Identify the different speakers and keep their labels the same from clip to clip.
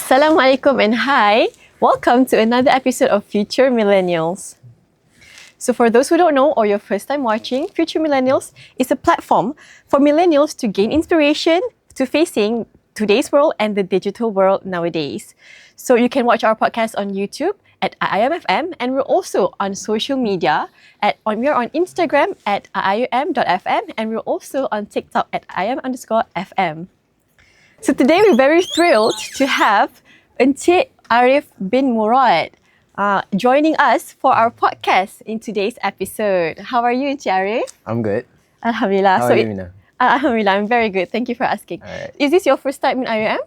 Speaker 1: Assalamualaikum and hi. Welcome to another episode of Future Millennials. So for those who don't know or your first time watching, Future Millennials is a platform for millennials to gain inspiration to facing today's world and the digital world nowadays. So you can watch our podcast on YouTube at IIMFM, and we're also on social media we're on Instagram at iim.fm, and we're also on TikTok at iim_fm. So today we're very thrilled to have Encik Arif bin Murad joining us for our podcast in today's episode. How are you, Encik Arif?
Speaker 2: I'm good.
Speaker 1: Alhamdulillah.
Speaker 2: How are you, Mina?
Speaker 1: Alhamdulillah, I'm very good. Thank you for asking.
Speaker 2: Alright.
Speaker 1: Is this your first time in IUM?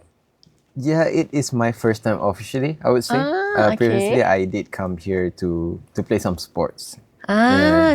Speaker 2: Yeah, it is my first time officially, I would say.
Speaker 1: Okay.
Speaker 2: Previously, I did come here to play some sports.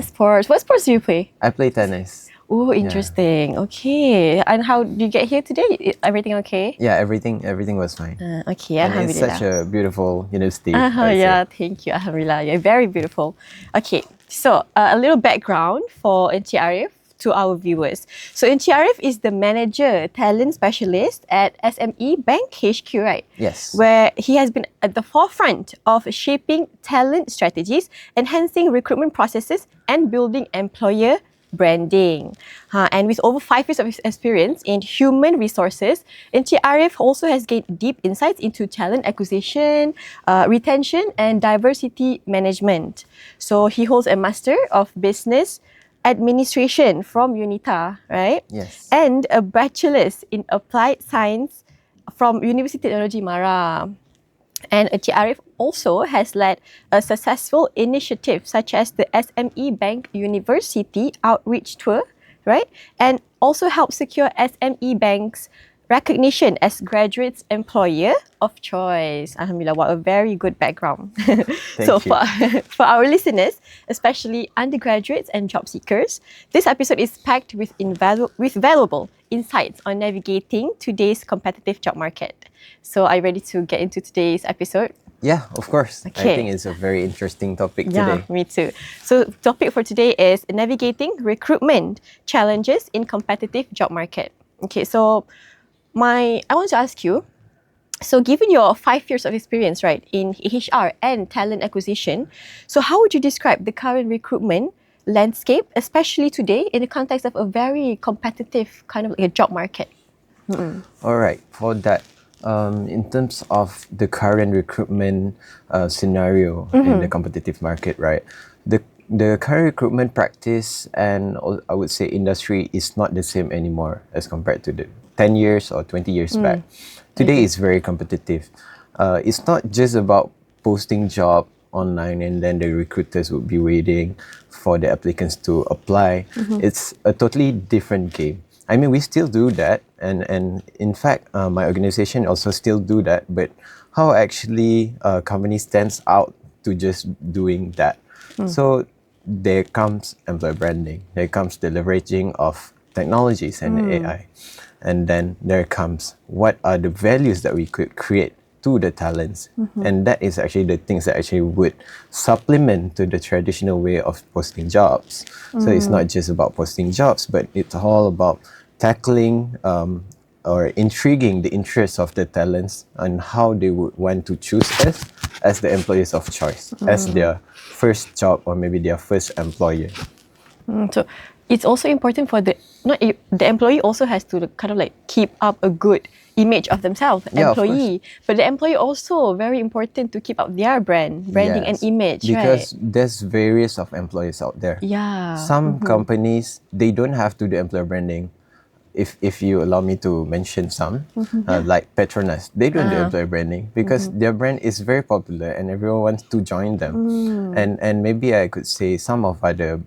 Speaker 1: Sports. What sports do you play?
Speaker 2: I play tennis.
Speaker 1: Oh, interesting. Okay. And how did you get here today? Everything okay?
Speaker 2: Yeah, everything was fine.
Speaker 1: Okay,
Speaker 2: And it's
Speaker 1: Alhamdulillah.
Speaker 2: such a beautiful university. I would
Speaker 1: Yeah,
Speaker 2: say.
Speaker 1: thank you. Alhamdulillah. You're very beautiful. Okay, so a little background for Encik Arif to our viewers. So Encik Arif is the manager, talent specialist at SME Bank HQ, right?
Speaker 2: Yes.
Speaker 1: Where he has been at the forefront of shaping talent strategies, enhancing recruitment processes, and building employer branding. And with over 5 years of experience in human resources, Encik Arif also has gained deep insights into talent acquisition, retention, and diversity management. So he holds a Master of Business Administration from UNITA, right?
Speaker 2: Yes.
Speaker 1: And a Bachelor's in Applied Science from University Technology Mara. And Encik Arif also has led a successful initiative such as the SME Bank University Outreach Tour, right? And also helped secure SME Bank's recognition as Graduates Employer of Choice. Alhamdulillah, what a very good background. So for our listeners, especially undergraduates and job seekers, this episode is packed with valuable insights on navigating today's competitive job market. So are you ready to get into today's episode?
Speaker 2: Yeah, of course.
Speaker 1: Okay.
Speaker 2: I think it's a very interesting topic today.
Speaker 1: Yeah, me too. So topic for today is navigating recruitment challenges in competitive job market. Okay, so I want to ask you, so given your 5 years of experience, right, in HR and talent acquisition, so how would you describe the current recruitment landscape, especially today in the context of a very competitive kind of like a job market?
Speaker 2: All right, for that, in terms of the current recruitment scenario in the competitive market, right? The current recruitment practice and I would say industry is not the same anymore as compared to the 10 years or 20 years back. Today is very competitive. It's not just about posting job online and then the recruiters would be waiting for the applicants to apply. It's a totally different game. I mean, we still do that, and in fact, my organization also still do that, but how actually a company stands out to just doing that. So there comes employer branding, there comes the leveraging of technologies and AI. And then there comes what are the values that we could create to the talents. And that is actually the things that actually would supplement to the traditional way of posting jobs. So it's not just about posting jobs, but it's all about tackling or intriguing the interests of the talents and how they would want to choose us as the employers of choice, as their first job or maybe their first employer.
Speaker 1: So it's also important for the employee also has to kind of like keep up a good image of themselves, employee. But the employee also very important to keep up their branding and image,
Speaker 2: because
Speaker 1: right?
Speaker 2: there's various of employers out there.
Speaker 1: Yeah.
Speaker 2: Some companies, they don't have to do employer branding. If you allow me to mention some, like Petronas, they don't do employer branding because their brand is very popular and everyone wants to join them. And maybe I could say some of other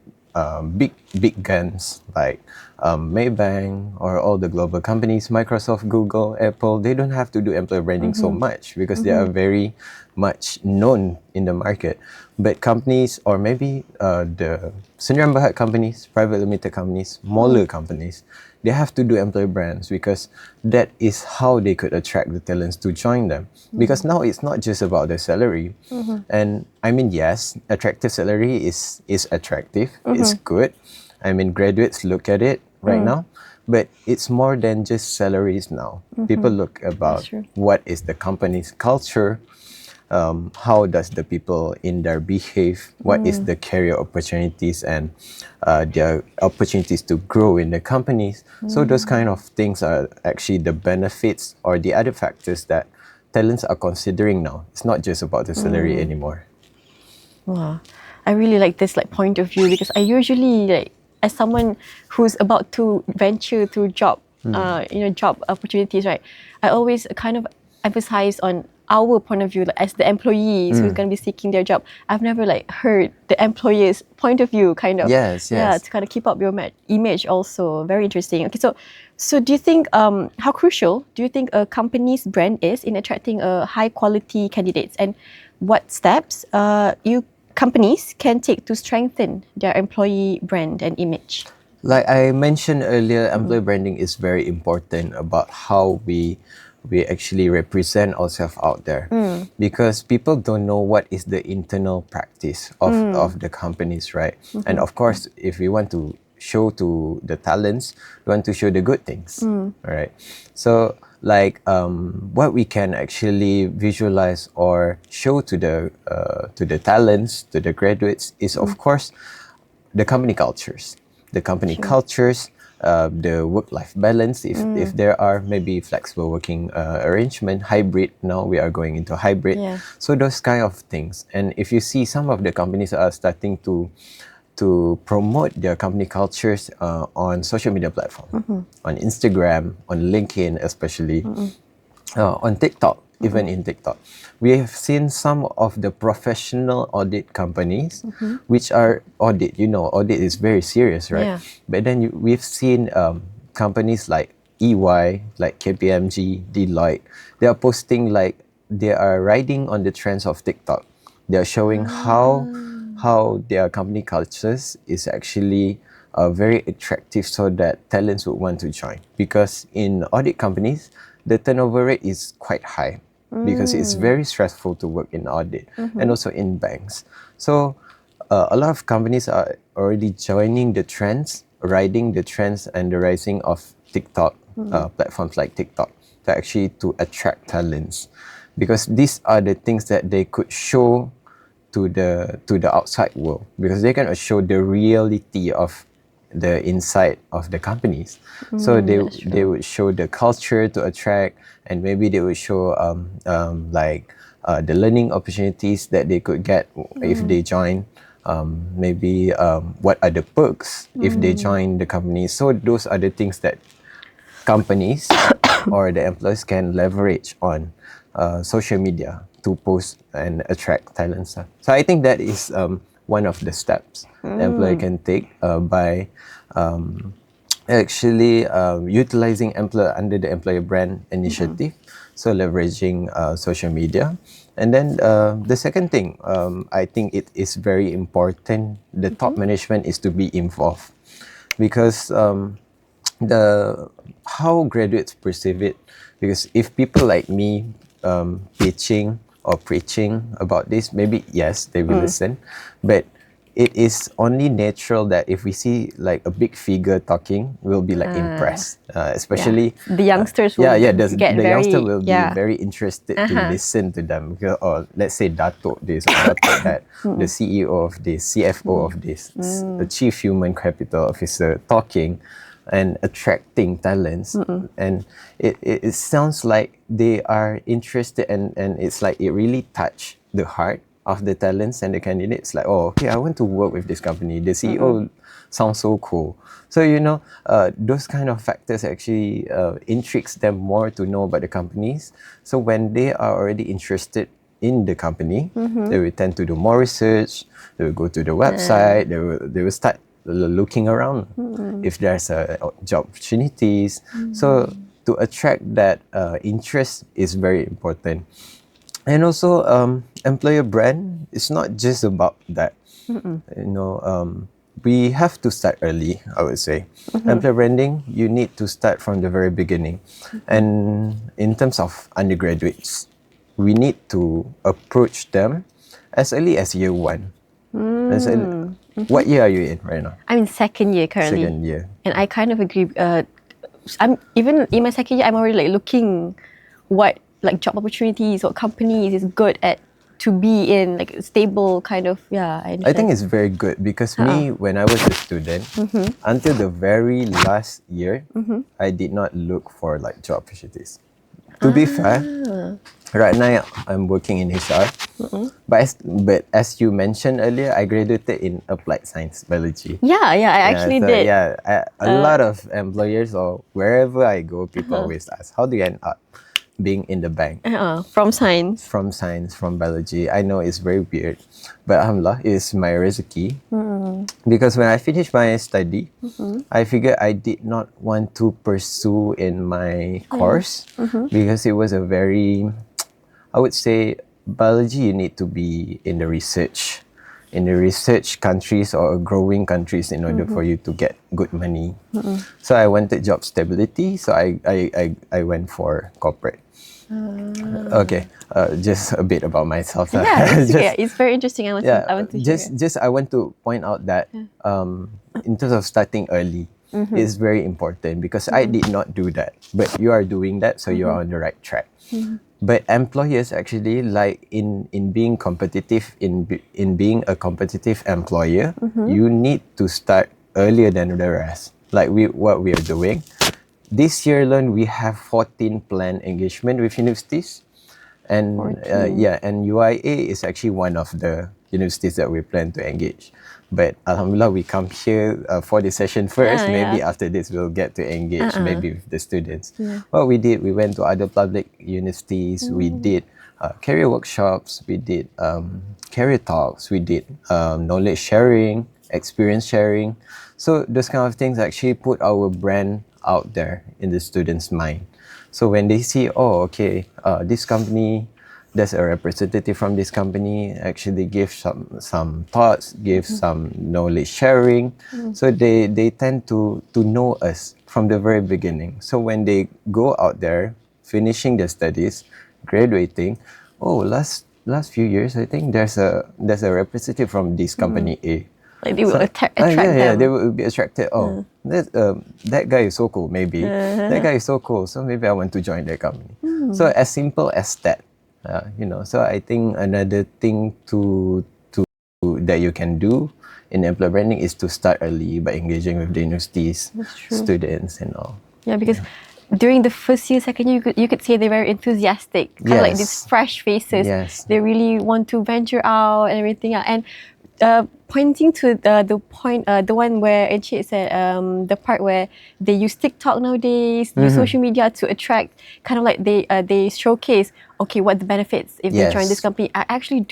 Speaker 2: big guns like Maybank or all the global companies, Microsoft, Google, Apple, they don't have to do employer branding so much because they are very much known in the market. But companies or maybe the Sendirian Berhad companies, private limited companies, smaller companies, they have to do employer brands because that is how they could attract the talents to join them. Because now it's not just about the salary. And I mean, yes, attractive salary is attractive, it's good. I mean, graduates look at it right now, but it's more than just salaries now. People look about
Speaker 1: true.
Speaker 2: what is the company's culture, how does the people in there behave, what is the career opportunities and their opportunities to grow in the companies. So those kind of things are actually the benefits or the other factors that talents are considering now. It's not just about the salary anymore.
Speaker 1: Wow, I really like this like point of view because I usually like as someone who's about to venture to job, job opportunities, right? I always kind of emphasize on our point of view like, as the employees who's going to be seeking their job. I've never like heard the employer's point of view, kind of.
Speaker 2: Yes,
Speaker 1: Yeah,
Speaker 2: yes.
Speaker 1: to kind of keep up your image. Also, very interesting. Okay, so do you think how crucial do you think a company's brand is in attracting high quality candidates, and what steps companies can take to strengthen their employee brand and image?
Speaker 2: Like I mentioned earlier, employee branding is very important about how we actually represent ourselves out there, because people don't know what is the internal practice of the companies, right? And of course, if we want to show to the talents, we want to show the good things, right? So like what we can actually visualize or show to the talents, to the graduates is of course the company cultures. The work-life balance, if there are maybe flexible working arrangement, hybrid, now we are going into hybrid.
Speaker 1: Yeah.
Speaker 2: So those kind of things. And if you see some of the companies are starting to promote their company cultures on social media platform, on Instagram, on LinkedIn especially, on TikTok, even in TikTok. We have seen some of the professional audit companies, which are audit. Audit is very serious, right?
Speaker 1: Yeah.
Speaker 2: But then we've seen companies like EY, like KPMG, Deloitte. They are posting like they are riding on the trends of TikTok. They are showing how their company cultures is actually very attractive, so that talents would want to join. Because in audit companies, the turnover rate is quite high because it's very stressful to work in audit and also in banks. So a lot of companies are already joining the trends, riding the trends and the rising of TikTok, platforms like TikTok, to attract talents, because these are the things that they could show to the outside world, because they can show the reality of the inside of the companies. So they would show the culture to attract, and maybe they would show the learning opportunities that they could get if they join. Maybe what are the perks if they join the company. So those are the things that companies or the employees can leverage on social media to post and attract talents. So I think that is one of the steps the employee can take by utilizing under the employer brand initiative. So leveraging social media. And then the second thing, I think it is very important, the top management is to be involved, because how graduates perceive it, because if people like me pitching or preaching about this, maybe yes, they will listen, but it is only natural that if we see like a big figure talking, we'll be like impressed, especially
Speaker 1: the youngsters will
Speaker 2: the youngster will be very interested to listen to them, because, or let's say Dato this or Dato that, the CEO of this, CFO of this, the Chief Human Capital Officer talking and attracting talents, and it sounds like they are interested, and it's like it really touched the heart of the talents and the candidates, like, oh, okay, I want to work with this company, the CEO sounds so cool. So those kind of factors actually intrigues them more to know about the companies. So when they are already interested in the company, they will tend to do more research, they will go to the website, they will start looking around if there's job opportunities. So to attract that interest is very important. And also employer brand is not just about that. We have to start early, I would say. Employer branding, you need to start from the very beginning. And in terms of undergraduates, we need to approach them as early as year one. What year are you in right now?
Speaker 1: I'm in second year currently.
Speaker 2: Second year.
Speaker 1: And I kind of agree. I'm even in my second year. I'm already like looking what like job opportunities or companies is good at to be in, like stable kind of. Yeah,
Speaker 2: I think it's very good because me, when I was a student, until the very last year, I did not look for like job opportunities. To be fair, right now I'm working in HR, but as you mentioned earlier, I graduated in applied science biology.
Speaker 1: Yeah, I actually did.
Speaker 2: Yeah, a lot of employers or wherever I go, people always ask, how do you end up being in the bank?
Speaker 1: From science.
Speaker 2: From science, from biology. I know it's very weird, but alhamdulillah, it's my recipe. Because when I finished my study, I figured I did not want to pursue in my course because it was a very, I would say, biology, you need to be in the research countries or growing countries in order for you to get good money. So I wanted job stability, so I went for corporate. Okay, just a bit about myself.
Speaker 1: Yeah, it's very interesting. I want to hear.
Speaker 2: I want to point out that in terms of starting early, it's very important because I did not do that, but you are doing that, so you are on the right track. But employers actually like in being competitive, in being a competitive employer, you need to start earlier than the rest. Like what we are doing. This year alone, we have 14 planned engagement with universities. And and UIA is actually one of the universities that we plan to engage. But alhamdulillah, we come here for the session first. Maybe after this, we'll get to engage maybe with the students. What we did, we went to other public universities. We did career workshops. We did career talks. We did knowledge sharing, experience sharing. So those kind of things actually put our brand out there in the students' mind. So when they see, this company, there's a representative from this company, actually give some thoughts, give some knowledge sharing. So they tend to know us from the very beginning. So when they go out there, finishing their studies, graduating, last few years, I think there's a representative from this company A.
Speaker 1: Like they will attract them.
Speaker 2: Yeah, they will be attracted. That guy is so cool, maybe. That guy is so cool, so maybe I want to join that company. So as simple as that, So I think another thing to that you can do in employer branding is to start early by engaging with the universities, students and all.
Speaker 1: Yeah, because during the first year, second year, you could say they're very enthusiastic, kind of like these fresh faces. They really want to venture out and everything. And pointing to the point, the one where Encik said, the part where they use TikTok nowadays, use social media to attract, kind of like they showcase, what the benefits if they join this company. I actually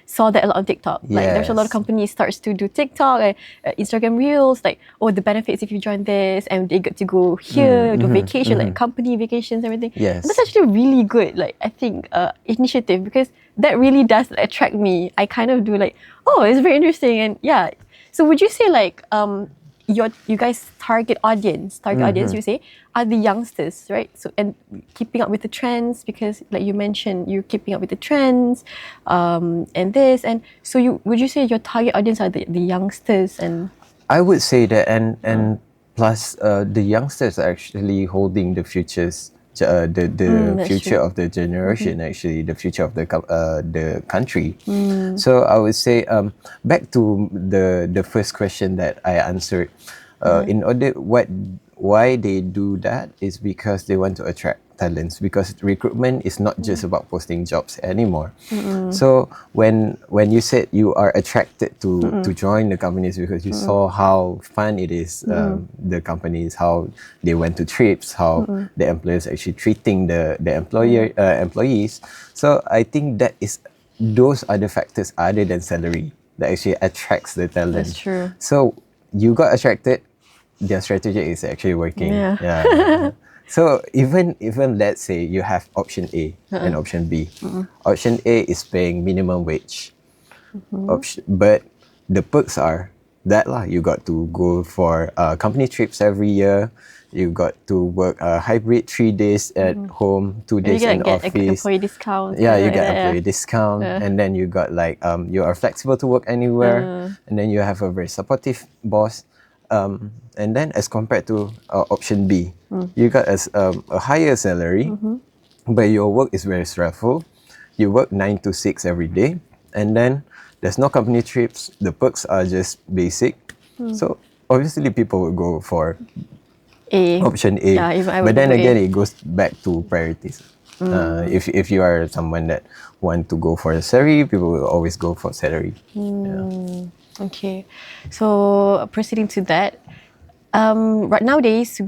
Speaker 1: saw that a lot on TikTok. Like there's a lot of companies starts to do TikTok, Instagram Reels, like, the benefits if you join this, and they get to go here, do vacation, like company vacations, everything. That's actually really good, like I think, initiative, because that really does attract me. I kind of do like, it's very interesting. And so would you say like you guys target audience you say are the youngsters, right? So, and keeping up with the trends, because like you mentioned, you're keeping up with the trends, and this, and so would you say your target audience are the youngsters? And
Speaker 2: I would say that, and plus the youngsters are actually holding the futures. The future of the generation, actually, the future of the country. So I would say, back to the first question that I answered, why they do that is because they want to attract talents, because recruitment is not just about posting jobs anymore. So when you said you are attracted to join the companies because you saw how fun it is, the companies, how they went to trips, how the employers actually treating the employees. So I think that is those other factors other than salary that actually attracts the talent.
Speaker 1: That's true.
Speaker 2: So you got attracted, their strategy is actually working. So even let's say you have option A and option B. Option A is paying minimum wage, but the perks are that lah. You got to go for company trips every year. You got to work hybrid 3 days at home, 2 days in
Speaker 1: get
Speaker 2: office.
Speaker 1: employee discounts.
Speaker 2: Yeah, you
Speaker 1: like
Speaker 2: get
Speaker 1: that,
Speaker 2: employee discount, and then you got like you are flexible to work anywhere, and then you have a very supportive boss. And then as compared to option B, you got a higher salary, but your work is very stressful. You work 9 to 6 every day, and then there's no company trips. The perks are just basic. So obviously people will go for option A.
Speaker 1: Yeah, even I would
Speaker 2: but then
Speaker 1: go
Speaker 2: again,
Speaker 1: A.
Speaker 2: it goes back to priorities. If you are someone that want to go for a salary, people will always go for salary. Yeah.
Speaker 1: Okay, so proceeding to that, right nowadays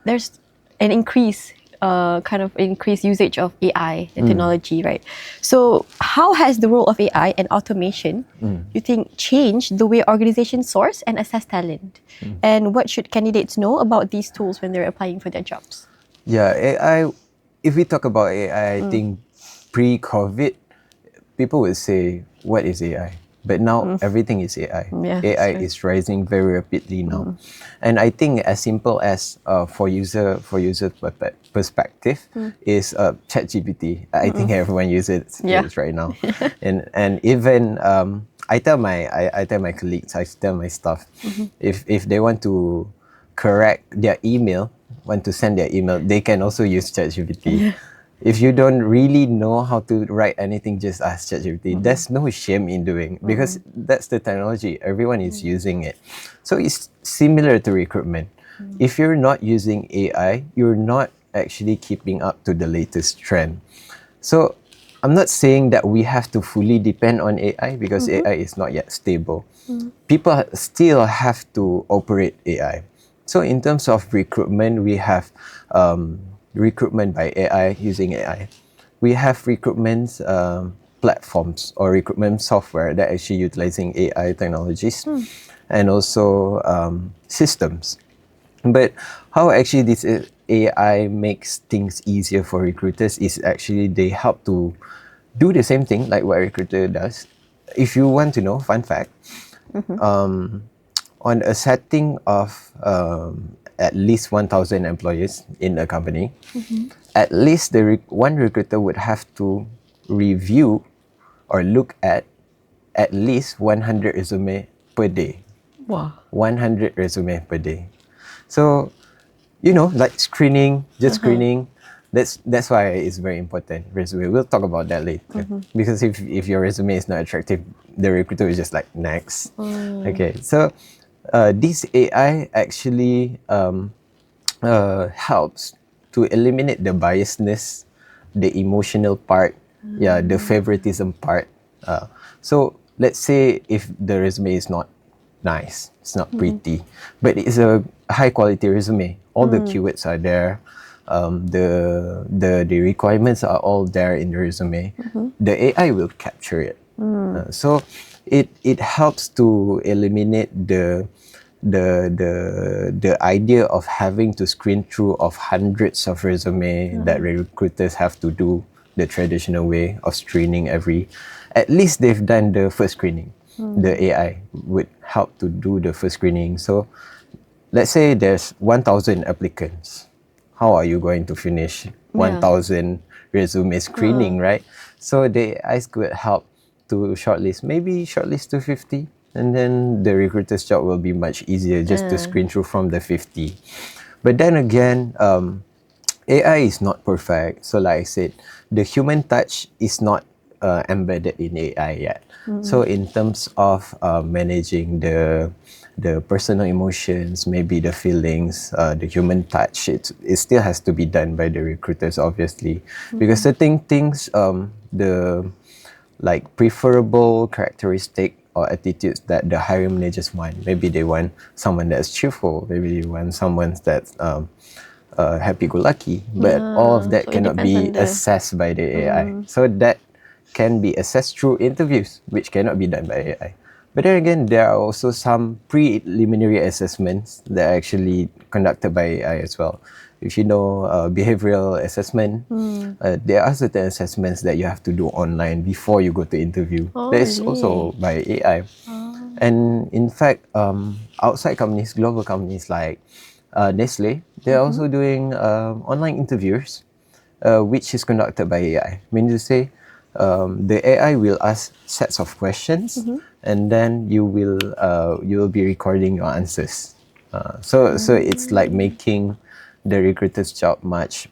Speaker 1: there's an increased usage of AI and technology, right? So how has the role of AI and automation, you think, changed the way organizations source and assess talent? And what should candidates know about these tools when they're applying for their jobs?
Speaker 2: Yeah, AI. If we talk about AI, I think pre-COVID, people would say, "What is AI?" But now everything is AI.
Speaker 1: Yeah,
Speaker 2: AI
Speaker 1: that's right.
Speaker 2: is rising very rapidly now, and I think as simple as for user perspective is ChatGPT. I think everyone uses
Speaker 1: Yeah.
Speaker 2: it right now, and even I tell my colleagues, I tell my staff, if they want to correct their email, want to send their email, they can also use ChatGPT. If you don't really know how to write anything, just ask ChatGPT. There's no shame in doing, because that's the technology. Everyone is using it. So it's similar to recruitment. If you're not using AI, you're not actually keeping up to the latest trend. So I'm not saying that we have to fully depend on AI, because AI is not yet stable. People still have to operate AI. So in terms of recruitment, we have recruitment by AI, using AI. We have recruitment platforms or recruitment software that actually utilizing AI technologies, and also systems. But how actually this AI makes things easier for recruiters is actually they help to do the same thing like what a recruiter does. If you want to know, fun fact, on a setting of at least 1,000 employees in a company, at least one recruiter would have to review or look at least 100 resume per day.
Speaker 1: Wow.
Speaker 2: 100 resume per day. So, like screening, just screening. That's why it's very important. Resume. We'll talk about that later. Because if your resume is not attractive, the recruiter is just like next. Okay. So this AI actually helps to eliminate the biasness, the emotional part, the favoritism part. So let's say if the resume is not nice, it's not pretty, but it's a high quality resume. All the keywords are there. The requirements are all there in the resume. The AI will capture it. So it helps to eliminate the idea of having to screen through of hundreds of resume that recruiters have to do the traditional way of screening at least they've done the first screening. The AI would help to do the first screening. So let's say there's 1,000 applicants. How are you going to finish 1,000 resume screening, right? So the AI could help to maybe shortlist to 50, and then the recruiter's job will be much easier just to screen through from the 50. But then again, AI is not perfect. So like I said, the human touch is not embedded in AI yet. So in terms of managing the personal emotions, maybe the feelings, the human touch, it still has to be done by the recruiters, obviously, because certain things, the like preferable characteristic or attitudes that the hiring managers want. Maybe they want someone that's cheerful. Maybe they want someone that's happy-go-lucky. But all of that
Speaker 1: So it
Speaker 2: cannot
Speaker 1: depends
Speaker 2: be
Speaker 1: on
Speaker 2: assessed by the AI. So that can be assessed through interviews, which cannot be done by AI. But then again, there are also some preliminary assessments that are actually conducted by AI as well. If you know behavioral assessment, there are certain assessments that you have to do online before you go to interview.
Speaker 1: Oh,
Speaker 2: That is
Speaker 1: really?
Speaker 2: also by AI. And in fact, outside companies, global companies like Nestle, they're also doing online interviews, which is conducted by AI. Meaning to say, the AI will ask sets of questions, and then you will be recording your answers. So it's like making the recruiter's job much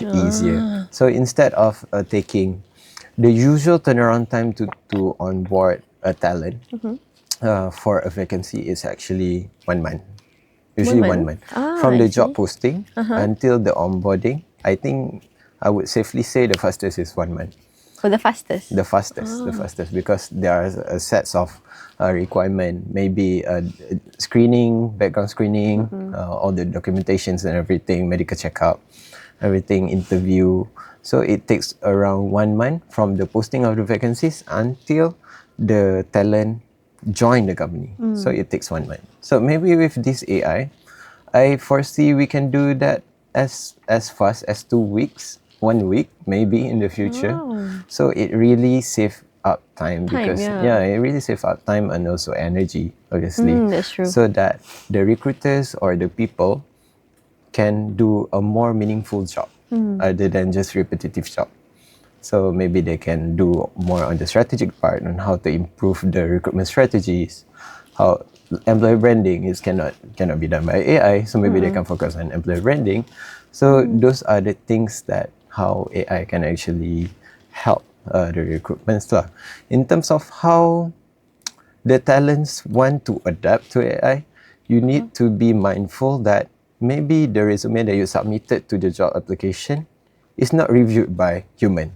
Speaker 2: easier. So instead of taking the usual turnaround time to onboard a talent for a vacancy is actually 1 month. Usually 1 month. From the job posting until the onboarding, I think I would safely say the fastest is 1 month.
Speaker 1: For the fastest?
Speaker 2: The fastest, because there are sets of requirement, maybe screening, background screening, all the documentations and everything, medical checkup, everything, interview. So it takes around 1 month from the posting of the vacancies until the talent join the company. So it takes 1 month. So maybe with this AI, I foresee we can do that as fast as 2 weeks, 1 week, maybe in the future. So it really saves up time because it really saves up time and also energy, obviously.
Speaker 1: That's true.
Speaker 2: So that the recruiters or the people can do a more meaningful job other than just repetitive job. So maybe they can do more on the strategic part on how to improve the recruitment strategies, how employer branding cannot be done by AI. So maybe they can focus on employer branding. So those are the things that how AI can actually help the recruitment stuff. In terms of how the talents want to adapt to AI, you need to be mindful that maybe the resume that you submitted to the job application is not reviewed by human.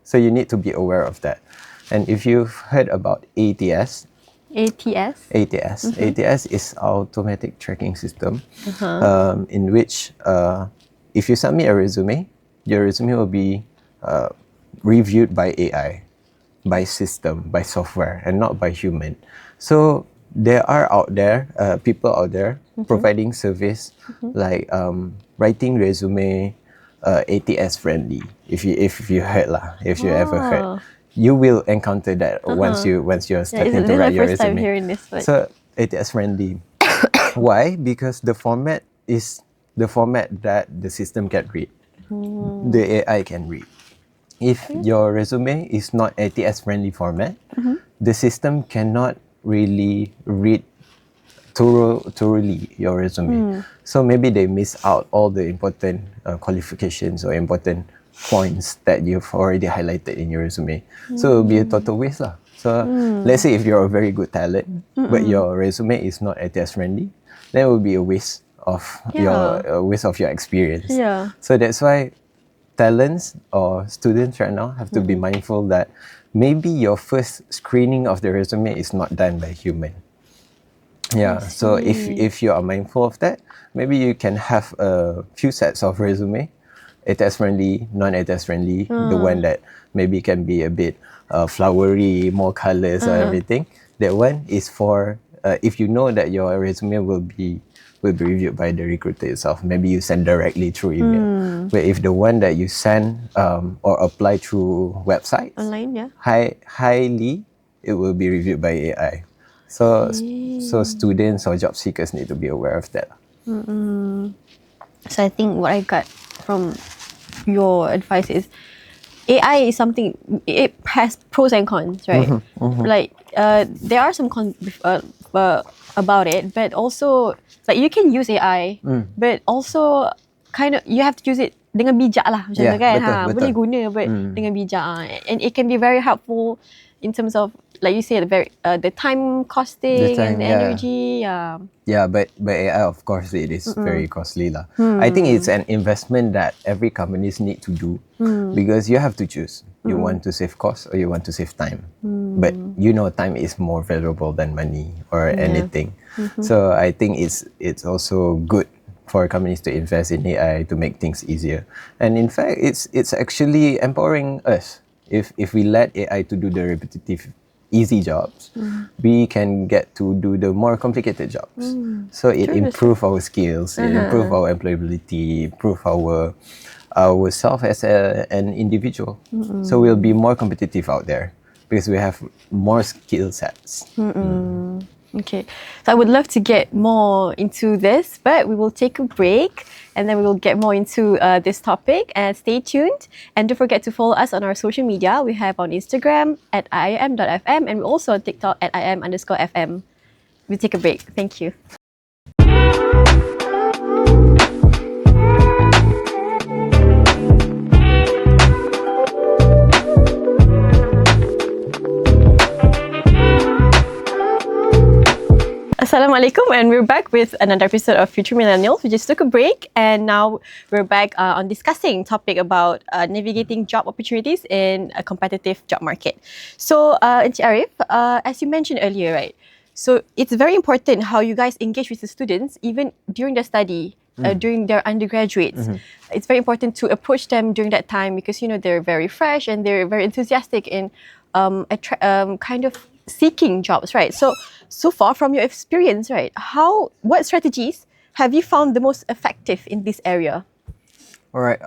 Speaker 2: So you need to be aware of that. And if you've heard about ATS is automatic tracking system, in which if you submit a resume, your resume will be reviewed by AI, by system, by software, and not by human. So there are people out there providing service like writing resume ATS friendly. If you heard if you ever heard, you will encounter that once you're starting to write your
Speaker 1: This is my first time
Speaker 2: resume.
Speaker 1: hearing this. But
Speaker 2: So ATS friendly. Why? Because the format is the format that the system can read. The AI can read. If your resume is not ATS friendly format, the system cannot really read thoroughly your resume. So maybe they miss out all the important qualifications or important points that you've already highlighted in your resume. So it'll be a total waste lah. So let's say if you're a very good talent, but your resume is not ATS friendly, then it will be a waste of your experience. So that's why talents or students right now have to be mindful that maybe your first screening of the resume is not done by human. So if you are mindful of that, maybe you can have a few sets of resume, ATS friendly, non-ATS friendly, the one that maybe can be a bit flowery, more colors or everything. That one is for if you know that your resume will be reviewed by the recruiter itself. Maybe you send directly through email. But if the one that you send or apply through websites,
Speaker 1: online,
Speaker 2: highly it will be reviewed by AI. So students or job seekers need to be aware of that.
Speaker 1: So I think what I got from your advice is AI is something, it has pros and cons, right? Like there are some cons about it, but also like you can use AI, but also kind of you have to use it dengan bijak lah macam tu kan.
Speaker 2: Betul.
Speaker 1: Boleh guna but dengan bijak. And it can be very helpful in terms of, like you said, the time costing and the energy.
Speaker 2: But AI, of course, it is very costly lah. I think it's an investment that every companies need to do because you have to choose. You want to save cost or you want to save time. But time is more valuable than money or anything. So I think it's also good for companies to invest in AI to make things easier. And in fact, it's actually empowering us. If we let AI to do the repetitive, easy jobs, we can get to do the more complicated jobs. So it improves our skills, it improves our employability, improves our self as an individual. So we'll be more competitive out there because we have more skill sets.
Speaker 1: Okay, so I would love to get more into this, but we will take a break and then we will get more into this topic. And stay tuned. And don't forget to follow us on our social media. We have on Instagram at iam.fm and we're also on TikTok at iam_fm. We'll take a break. Thank you. Assalamualaikum, and we're back with another episode of Future Millennials. We just took a break and now we're back on discussing topic about navigating job opportunities in a competitive job market. So, Encik Arif, as you mentioned earlier, right? So it's very important how you guys engage with the students even during their study, during their undergraduates. It's very important to approach them during that time because they're very fresh and they're very enthusiastic in kind of seeking jobs, right? So far from your experience, right, what strategies have you found the most effective in this area?
Speaker 2: All right.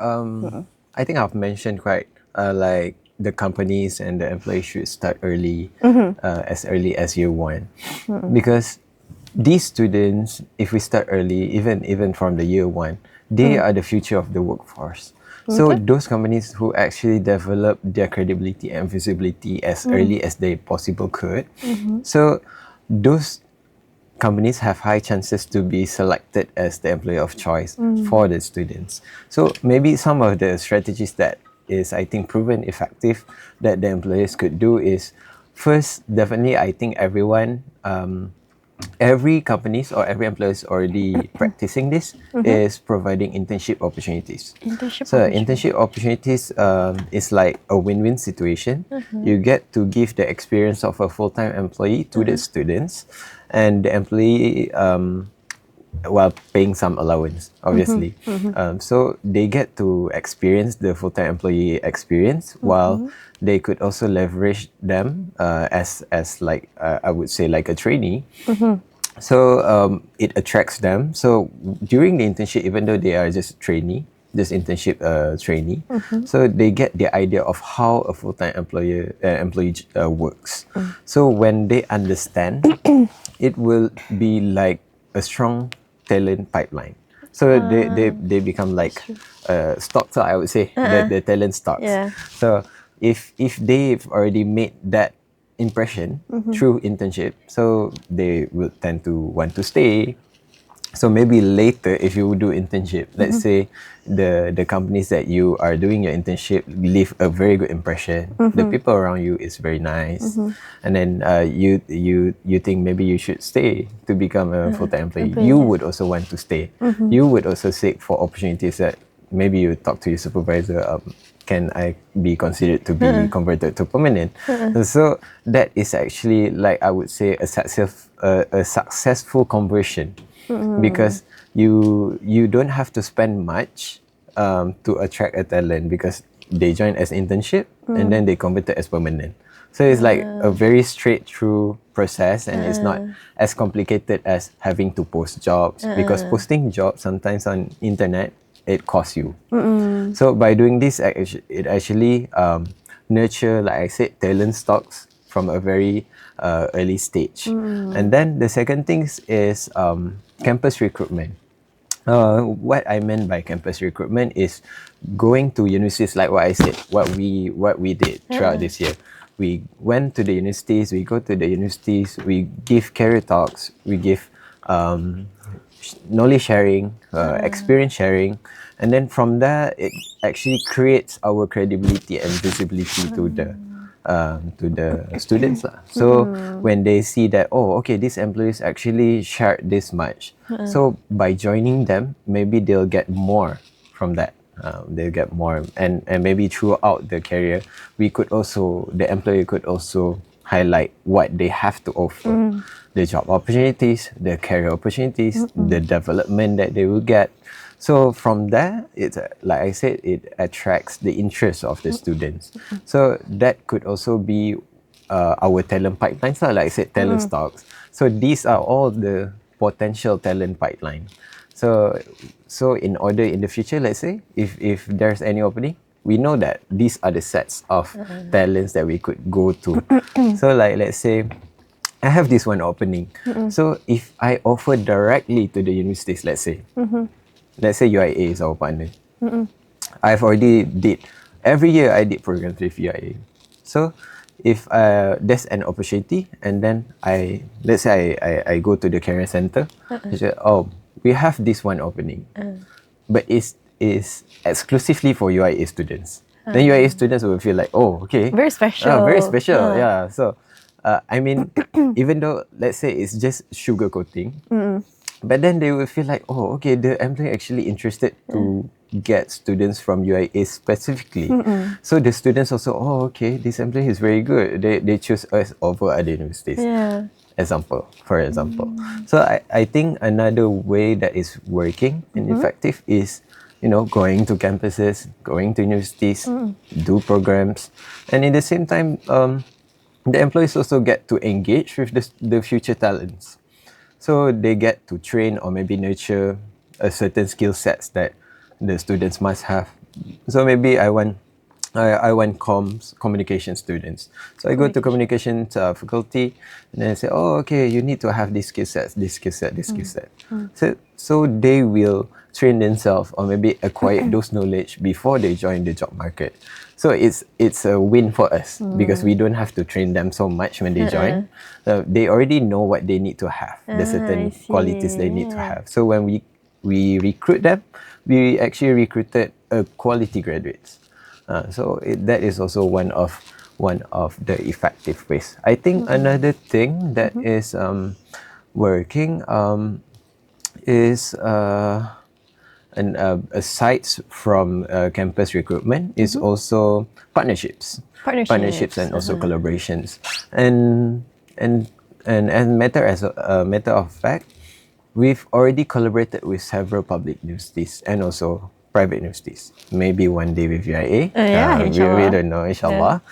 Speaker 2: I think I've mentioned quite like the companies and the employees should start early, as early as year one, because these students, if we start early, even from the year one, they are the future of the workforce. So those companies who actually develop their credibility and visibility as early as they possible could, so those companies have high chances to be selected as the employer of choice for the students. So maybe some of the strategies that is, I think, proven effective that the employers could do is, first, definitely, I think every companies or every employer is already practicing this, is providing internship opportunities. Internship opportunities is like a win-win situation. You get to give the experience of a full-time employee to the students, and the employee while paying some allowance, obviously. So they get to experience the full-time employee experience while they could also leverage them as like I would say like a trainee. So it attracts them. So during the internship, even though they are just internship trainee, so they get the idea of how a full-time employee works. So when they understand, it will be like a strong talent pipeline. So they become like stocks, I would say, the talent stocks.
Speaker 1: Yeah.
Speaker 2: So if they've already made that impression through internship, so they will tend to want to stay. So maybe later, if you do internship, let's say the companies that you are doing your internship leave a very good impression. The people around you is very nice, and then you think maybe you should stay to become a full-time employee. You would also want to stay. You would also seek for opportunities that maybe you talk to your supervisor. Can I be considered to be converted to permanent? So that is actually, like I would say, a successful conversion. Because you don't have to spend much to attract a talent, because they join as internship and then they converted as permanent. So it's like a very straight through process, and it's not as complicated as having to post jobs, because posting jobs sometimes on internet, it costs you. So by doing this, it actually nurture, like I said, talent stocks from a very early stage. And then the second thing is campus recruitment. What I meant by campus recruitment is going to universities, like what I said, what we did throughout this year. We went to the universities, we go to the universities, we give career talks, we give knowledge sharing, experience sharing, and then from there it actually creates our credibility and visibility to the students lah. So when they see that, oh, okay, these employees actually shared this much, so by joining them, maybe they'll get more from that. They'll get more, and maybe throughout the career, the employer could also highlight what they have to offer, the job opportunities, the career opportunities, the development that they will get. So from there, it's like I said, it attracts the interest of the students. So that could also be our talent pipelines, like I said, talent stocks. So these are all the potential talent pipeline. So in order in the future, let's say, if there's any opening, we know that these are the sets of talents that we could go to. So like, let's say, I have this one opening. So if I offer directly to the universities, let's say UIA is our partner. I've already did, every year I did programs with UIA. So if there's an opportunity, and then let's say I go to the career center, I say, oh, we have this one opening, but it's exclusively for UIA students. Then UIA students will feel like, oh, okay,
Speaker 1: Very special.
Speaker 2: very special, yeah. So I mean, even though let's say it's just sugar coating, but then they will feel like, oh, okay, the employer actually interested to get students from UIA specifically. So the students also, oh, okay, this employer is very good. They choose us over other universities.
Speaker 1: Yeah.
Speaker 2: For example. So I think another way that is working and effective is, going to campuses, going to universities, do programs, and in the same time, the employees also get to engage with the future talents. So they get to train or maybe nurture a certain skill sets that the students must have. So maybe I want communication students. So I go to communication faculty, and then I say, oh, okay, you need to have these skill sets, this skill set, this skill set. So they will train themselves or maybe acquire those knowledge before they join the job market. So it's a win for us because we don't have to train them so much when they join. They already know what they need to have, the certain qualities they need to have. So when we recruit them, we actually recruited quality graduates. So that is also one of the effective ways. I think another thing that is working is and aside from campus recruitment is also partnerships and also collaborations, and as a matter of fact, we've already collaborated with several public universities and also private universities. Maybe one day with UIA. We don't know, inshallah.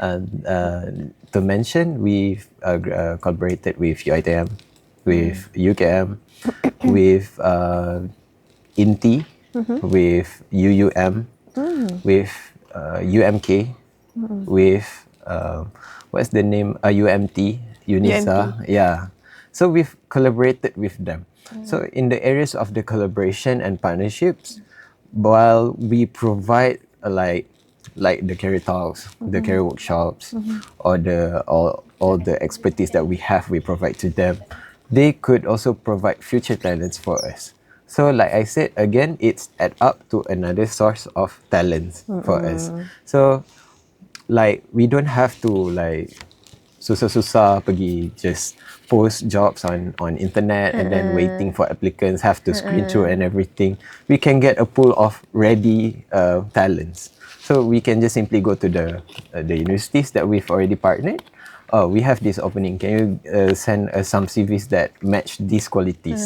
Speaker 2: To mention, we've collaborated with UiTM, with UKM, with INTI, with UUM, with UMK, with what's the name? UMT, UNISA.
Speaker 1: UMT.
Speaker 2: Yeah. So we've collaborated with them. So in the areas of the collaboration and partnerships, while we provide like the career talks, the career workshops, or all the expertise that we have, we provide to them, they could also provide future talents for us. So like I said, again, it's add up to another source of talents for us. So like we don't have to like susah-susah pergi just post jobs on internet and then waiting for applicants, have to screen through and everything. We can get a pool of ready talents. So we can just simply go to the universities that we've already partnered. Oh, we have this opening. Can you send us some CVs that match these qualities?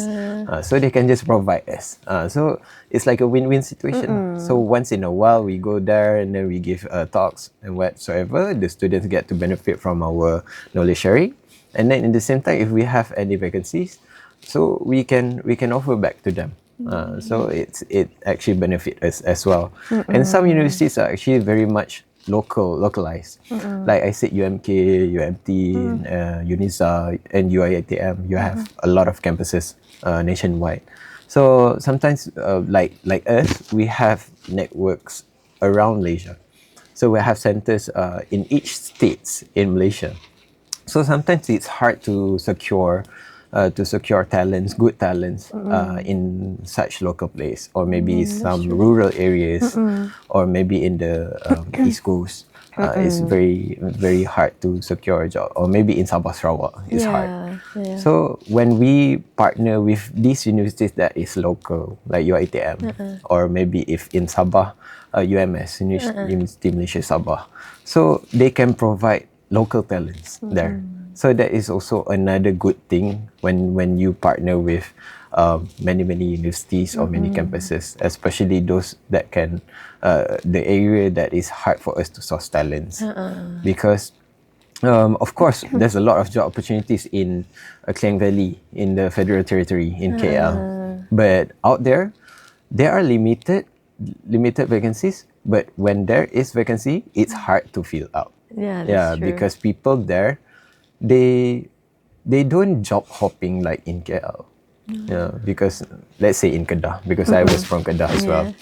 Speaker 2: So they can just provide us. So it's like a win-win situation. So once in a while, we go there and then we give talks and whatsoever. The students get to benefit from our knowledge sharing. And then in the same time, if we have any vacancies, so we can offer back to them. So it actually benefits us as well. And some universities are actually very much localized. Like I said, UMK, UMT, UNISA, and UiTM, you have a lot of campuses nationwide. So sometimes, like us, we have networks around Malaysia. So we have centers in each states in Malaysia. So sometimes it's hard to secure talents, good talents, in such local place, or maybe some rural areas, or maybe in the East Coast. It's very, very hard to secure a job, or maybe in Sabah Sarawak, it's hard.
Speaker 1: Yeah.
Speaker 2: So when we partner with these universities that is local, like UiTM, or maybe if in Sabah, UMS, University Malaysia Sabah, so they can provide local talents there. So that is also another good thing when you partner with many universities or many campuses, especially those that can the area that is hard for us to source talents, because of course there's a lot of job opportunities in Klang Valley, in the Federal Territory, in KL, but out there are limited vacancies. But when there is vacancy, it's hard to fill out.
Speaker 1: Yeah, that's true.
Speaker 2: Because people there, they they don't job hopping like in KL. Yeah, because let's say in Kedah, because I was from Kedah as well.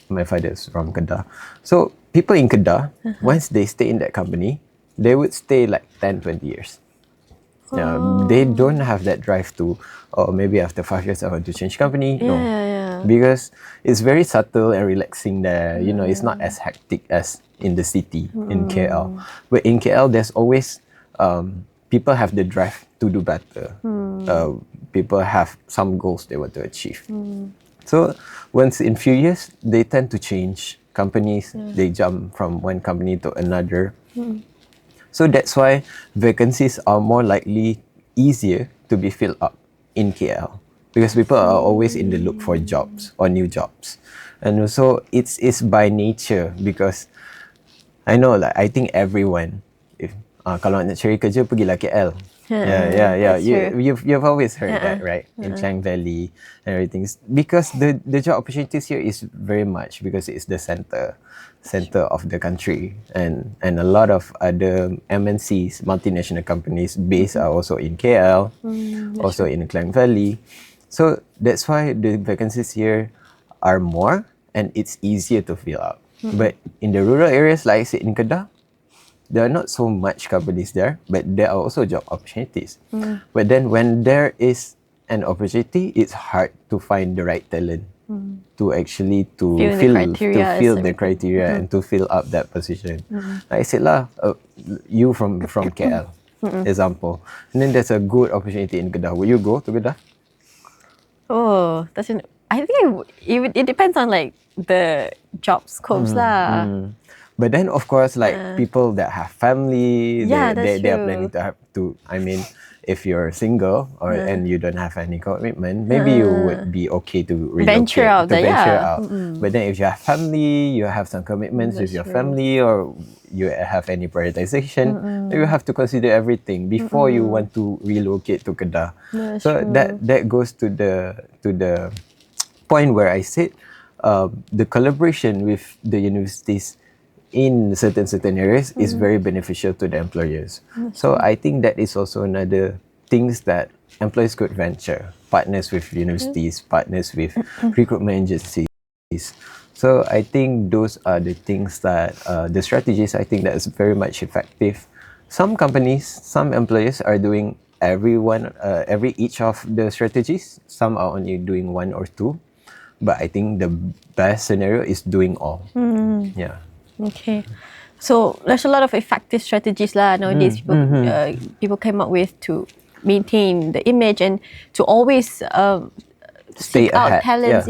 Speaker 2: My father is from Kedah. So people in Kedah, once they stay in that company, they would stay like 10, 20 years. Yeah, they don't have that drive to, or maybe after 5 years I want to change company. No, because it's very subtle and relaxing there. You know, it's not as hectic as in the city in KL. But in KL, there's always people have the drive to do better. People have some goals they want to achieve. So once in few years, they tend to change companies. They jump from one company to another. So that's why vacancies are more likely easier to be filled up in KL, because people are always in the look for jobs or new jobs. And also it's by nature, because I know, like, I think everyone, if kalau nak cari kerja, pergilah KL. Yeah. You've always heard that, right? In Klang Valley and everything. Because the job opportunities here is very much because it's the center of the country, and a lot of other MNCs, multinational companies based are also in KL, also in Klang Valley. So that's why the vacancies here are more and it's easier to fill up. But in the rural areas, like I said in Kedah, there are not so much companies there, but there are also job opportunities. But then when there is an opportunity, it's hard to find the right talent to actually fill the criteria and to fill up that position. Like I said lah, you from KL, example, and then there's a good opportunity in Kedah. Will you go to Kedah?
Speaker 1: Oh, I think it depends on like the job scopes lah.
Speaker 2: But then, of course, like people that have family, they are planning to have to. I mean, if you're single and you don't have any commitment, maybe you would be okay to relocate, venture out. But then, if you have family, you have some commitments with your family, or you have any prioritization, you have to consider everything before you want to relocate to Kedah. That goes to the point where I said the collaboration with the universities in certain areas is very beneficial to the employers. So I think that is also another things that employers could venture, partners with universities, partners with recruitment agencies. So I think those are the things that the strategies I think that is very much effective. Some companies, some employers are doing each of the strategies. Some are only doing one or two, but I think the best scenario is doing all. Yeah.
Speaker 1: Okay, so there's a lot of effective strategies lah nowadays. People came up with to maintain the image and to always
Speaker 2: stay
Speaker 1: seek out
Speaker 2: ahead.
Speaker 1: talents.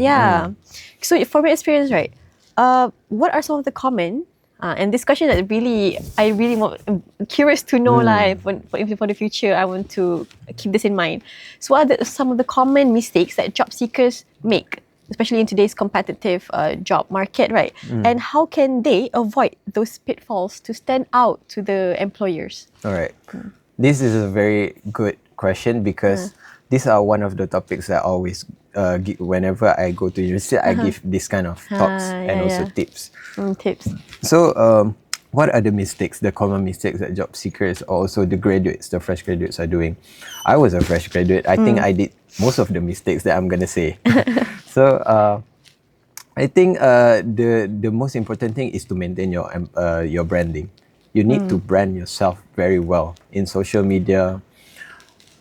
Speaker 1: So from your experience, right? What are some of the common and this question that I'm curious to know for the future. I want to keep this in mind. So what are some of the common mistakes that job seekers make, especially in today's competitive job market, right? And how can they avoid those pitfalls to stand out to the employers?
Speaker 2: All right. This is a very good question, because these are one of the topics that I always give whenever I go to university. I give this kind of talks and also tips.
Speaker 1: Tips.
Speaker 2: So what are the mistakes, the common mistakes that job seekers or also the graduates, the fresh graduates are doing? I was a fresh graduate. I think I did most of the mistakes that I'm going to say. So I think the most important thing is to maintain your branding. You need to brand yourself very well in social media,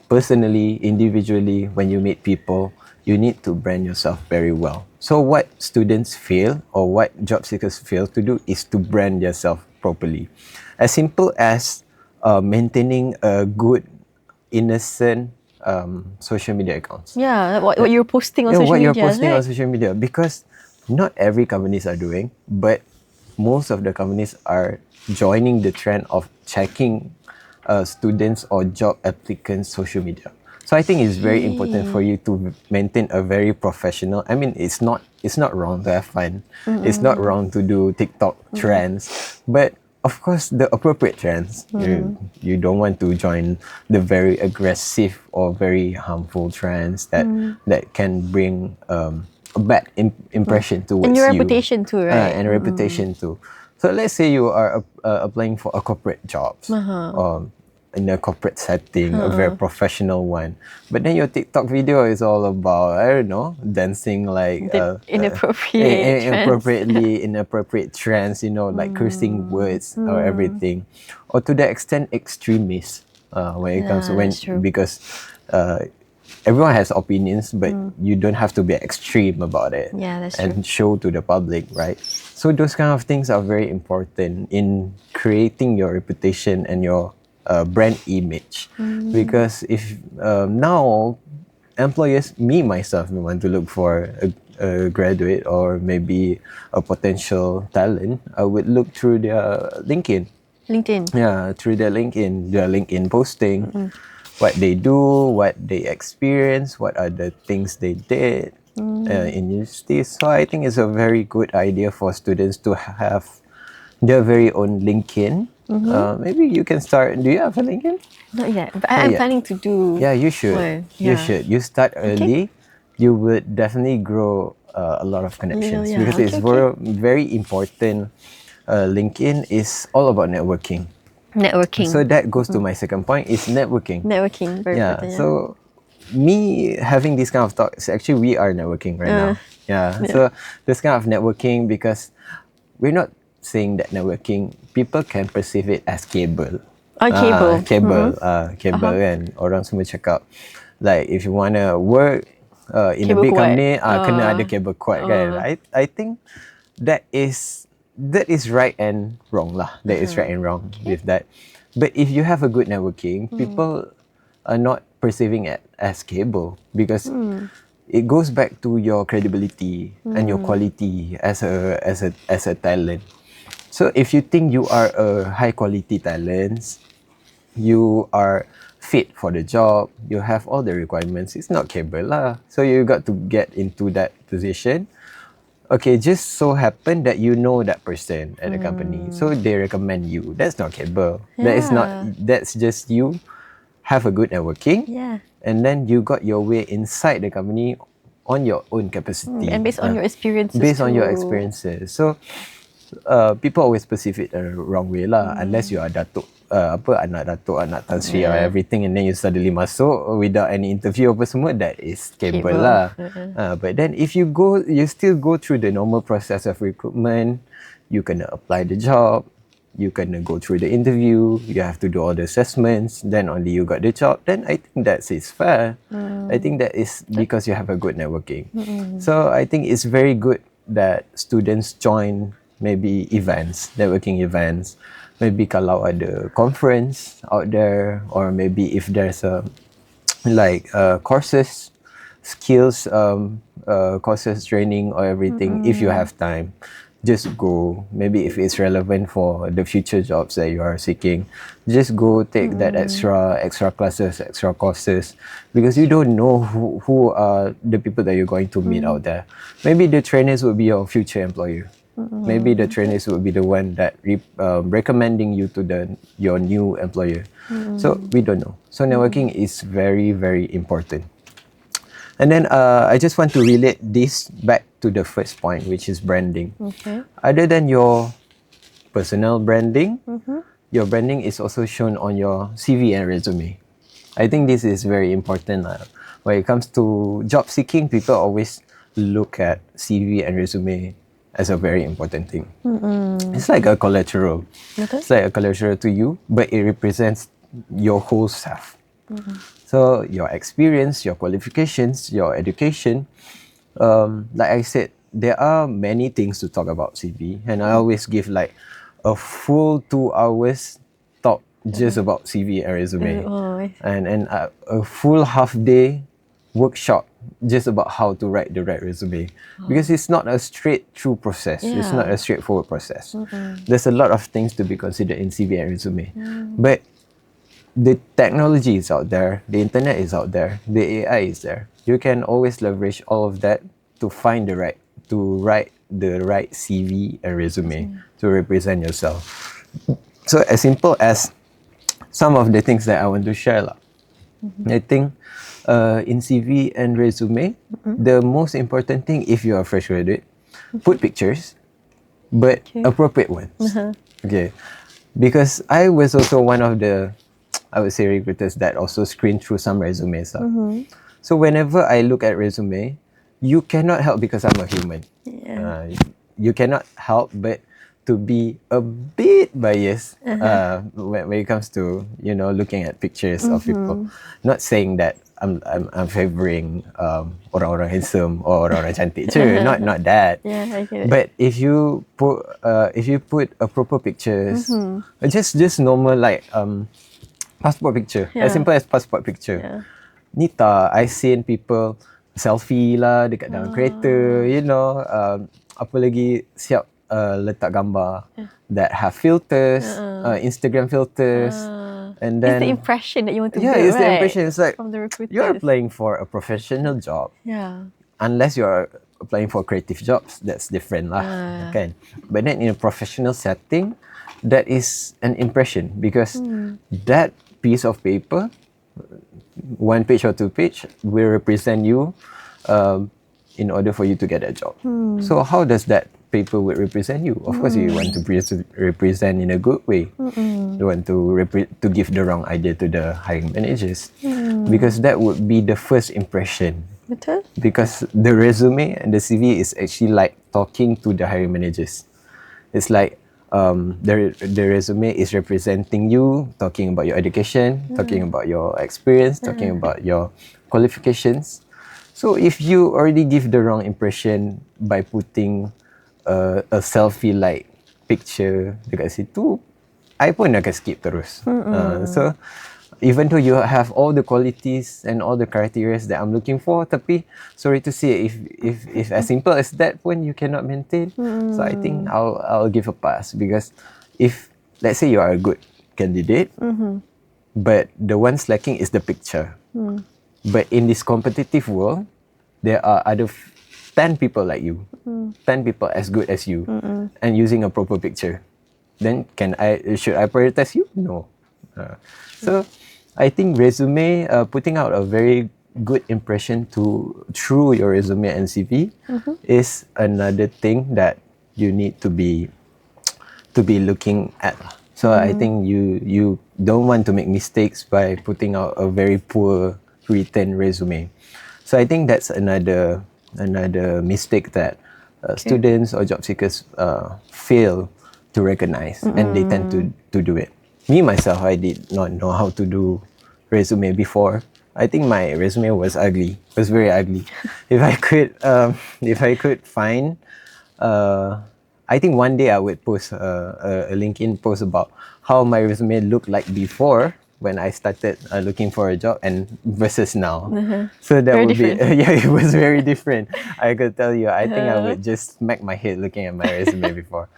Speaker 2: personally, individually. When you meet people, you need to brand yourself very well. So what students fail, or what job seekers fail to do, is to brand yourself properly. As simple as maintaining a good, innocent social media accounts.
Speaker 1: Yeah, what you're posting on social media.
Speaker 2: What you're posting on social media, because not every companies are doing, but most of the companies are joining the trend of checking students or job applicants' social media. So I think it's very important for you to maintain a very professional. I mean, it's not wrong to have fun. It's not wrong to do TikTok trends, but of course the appropriate trends. You don't want to join the very aggressive or very harmful trends that can bring a bad impression towards you.
Speaker 1: And your reputation too, right?
Speaker 2: And reputation too. So let's say you are applying for a corporate jobs. in a corporate setting, a very professional one. But then your TikTok video is all about, I don't know, dancing like inappropriate trends, you know, like cursing words or everything, or to the extent extremist when it comes to because everyone has opinions, but you don't have to be extreme about it and show to the public, right? So those kind of things are very important in creating your reputation and your brand image. Because if now employers, me myself, want to look for a graduate or maybe a potential talent, I would look through their LinkedIn. Yeah, through their LinkedIn posting. What they do, what they experience, what are the things they did in university. So I think it's a very good idea for students to have their very own LinkedIn. Maybe you can start. Do you have a LinkedIn?
Speaker 1: Not yet, but I'm planning to do.
Speaker 2: Yeah, you should. You should. You start early. You would definitely grow a lot of connections because it's very important. LinkedIn is all about networking. So that goes to my second point, is networking.
Speaker 1: Very important.
Speaker 2: So me having this kind of talks, actually we are networking right now. So this kind of networking, because we're not saying that networking, people can perceive it as cable. Cable kan. Orang semua cakap, like if you want to work in a big company, kena ada cable kuat kan. I think that is right and wrong lah. That is right and wrong with that. But if you have a good networking, people are not perceiving it as cable, because it goes back to your credibility and your quality as a talent. So if you think you are a high quality talent, you are fit for the job, you have all the requirements, it's not cable lah. So you got to get into that position. Okay, just so happen that you know that person at the company, so they recommend you. That's not cable. That's just you have a good networking, and then you got your way inside the company on your own capacity
Speaker 1: and based on your experiences.
Speaker 2: Your experiences. So people always perceive it the wrong way lah, unless you are datuk, anak datuk, anak Tan Sri or everything, and then you suddenly masuk without any interview apa semua, that is cable lah. But then if you still go through the normal process of recruitment, you can apply the job, you can go through the interview, you have to do all the assessments, then only you got the job, then I think that is fair. I think that is because you have a good networking. So I think it's very good that students join maybe networking events. Maybe kalau ada conference out there, or maybe if there's courses, skills, courses, training or everything, if you have time, just go. Maybe if it's relevant for the future jobs that you are seeking, just go take that extra classes, extra courses, because you don't know who are the people that you're going to meet out there. Maybe the trainers will be your future employer. Maybe the trainers will be the one that recommending you to your new employer. So we don't know. So networking is very, very important. And then I just want to relate this back to the first point, which is branding. Other than your personal branding, your branding is also shown on your CV and resume. I think this is very important. When it comes to job seeking, people always look at CV and resume as a very important thing. It's like a collateral. It's like a collateral to you, but it represents your whole self. So your experience, your qualifications, your education. Like I said, there are many things to talk about CV, and I always give like a full 2 hours talk just about CV and resume, and a full half day workshop just about how to write the right resume, because it's not a straight through process. It's not a straightforward process. There's a lot of things to be considered in CV and resume, but the technology is out there, the internet is out there, the AI is there. You can always leverage all of that to write the right CV and resume to represent yourself. So as simple as some of the things that I want to share lah. I think in CV and resume, the most important thing, if you are a fresh graduate, put pictures, but appropriate ones. Okay, because I was also one of the I would say recruiters that also screen through some resumes. So whenever I look at resume, you cannot help because I'm a human. You cannot help but to be a bit biased when it comes to looking at pictures of people. Not saying that I'm favoring orang-orang handsome or orang-orang cantik. Not that.
Speaker 1: Yeah, I get it.
Speaker 2: But if you put a proper pictures, just normal like passport picture, as simple as passport picture.
Speaker 1: Yeah.
Speaker 2: Ni tak, I seen people selfie lah dekat dalam kereta, apa lagi siap letak gambar that have filters, Instagram filters, and then
Speaker 1: it's the impression that you want to build,
Speaker 2: it's the
Speaker 1: right?
Speaker 2: impression. It's like
Speaker 1: From the recruiters.
Speaker 2: you're applying for a professional job.
Speaker 1: Yeah.
Speaker 2: Unless you're applying for creative jobs, that's different lah, kan? But then in a professional setting, that is an impression because that piece of paper, 1 page or 2 page, will represent you in order for you to get a job. So how does that paper would represent you? Of course, you want to represent in a good way. You want to give the wrong idea to the hiring managers because that would be the first impression.
Speaker 1: Betul.
Speaker 2: Because the resume and the CV is actually like talking to the hiring managers. It's like the resume is representing you, talking about your education, talking about your experience, talking about your qualifications. So if you already give the wrong impression by putting a selfie-like picture dekat situ, I pun akan skip terus. So even though you have all the qualities and all the criteria that I'm looking for, tapi sorry to say, if as simple as that pun you cannot maintain, so I think I'll give a pass because if let's say you are a good candidate, but the one lacking is the picture. But in this competitive world, there are other 10 people like you, 10 people as good as you, and using a proper picture. Then should I prioritize you? No. So I think resume, putting out a very good impression through your resume and CV is another thing that you need to be looking at. So I think you don't want to make mistakes by putting out a very poor written resume. So I think that's another mistake that students or job seekers fail to recognize, and they tend to do it. Me myself, I did not know how to do resume before. I think my resume was ugly. It was very ugly. If I could find, I think one day I would post a LinkedIn post about how my resume looked like before when I started looking for a job and versus now. So that
Speaker 1: Very
Speaker 2: would
Speaker 1: different.
Speaker 2: be it was very different. I could tell you. I think I would just smack my head looking at my resume before.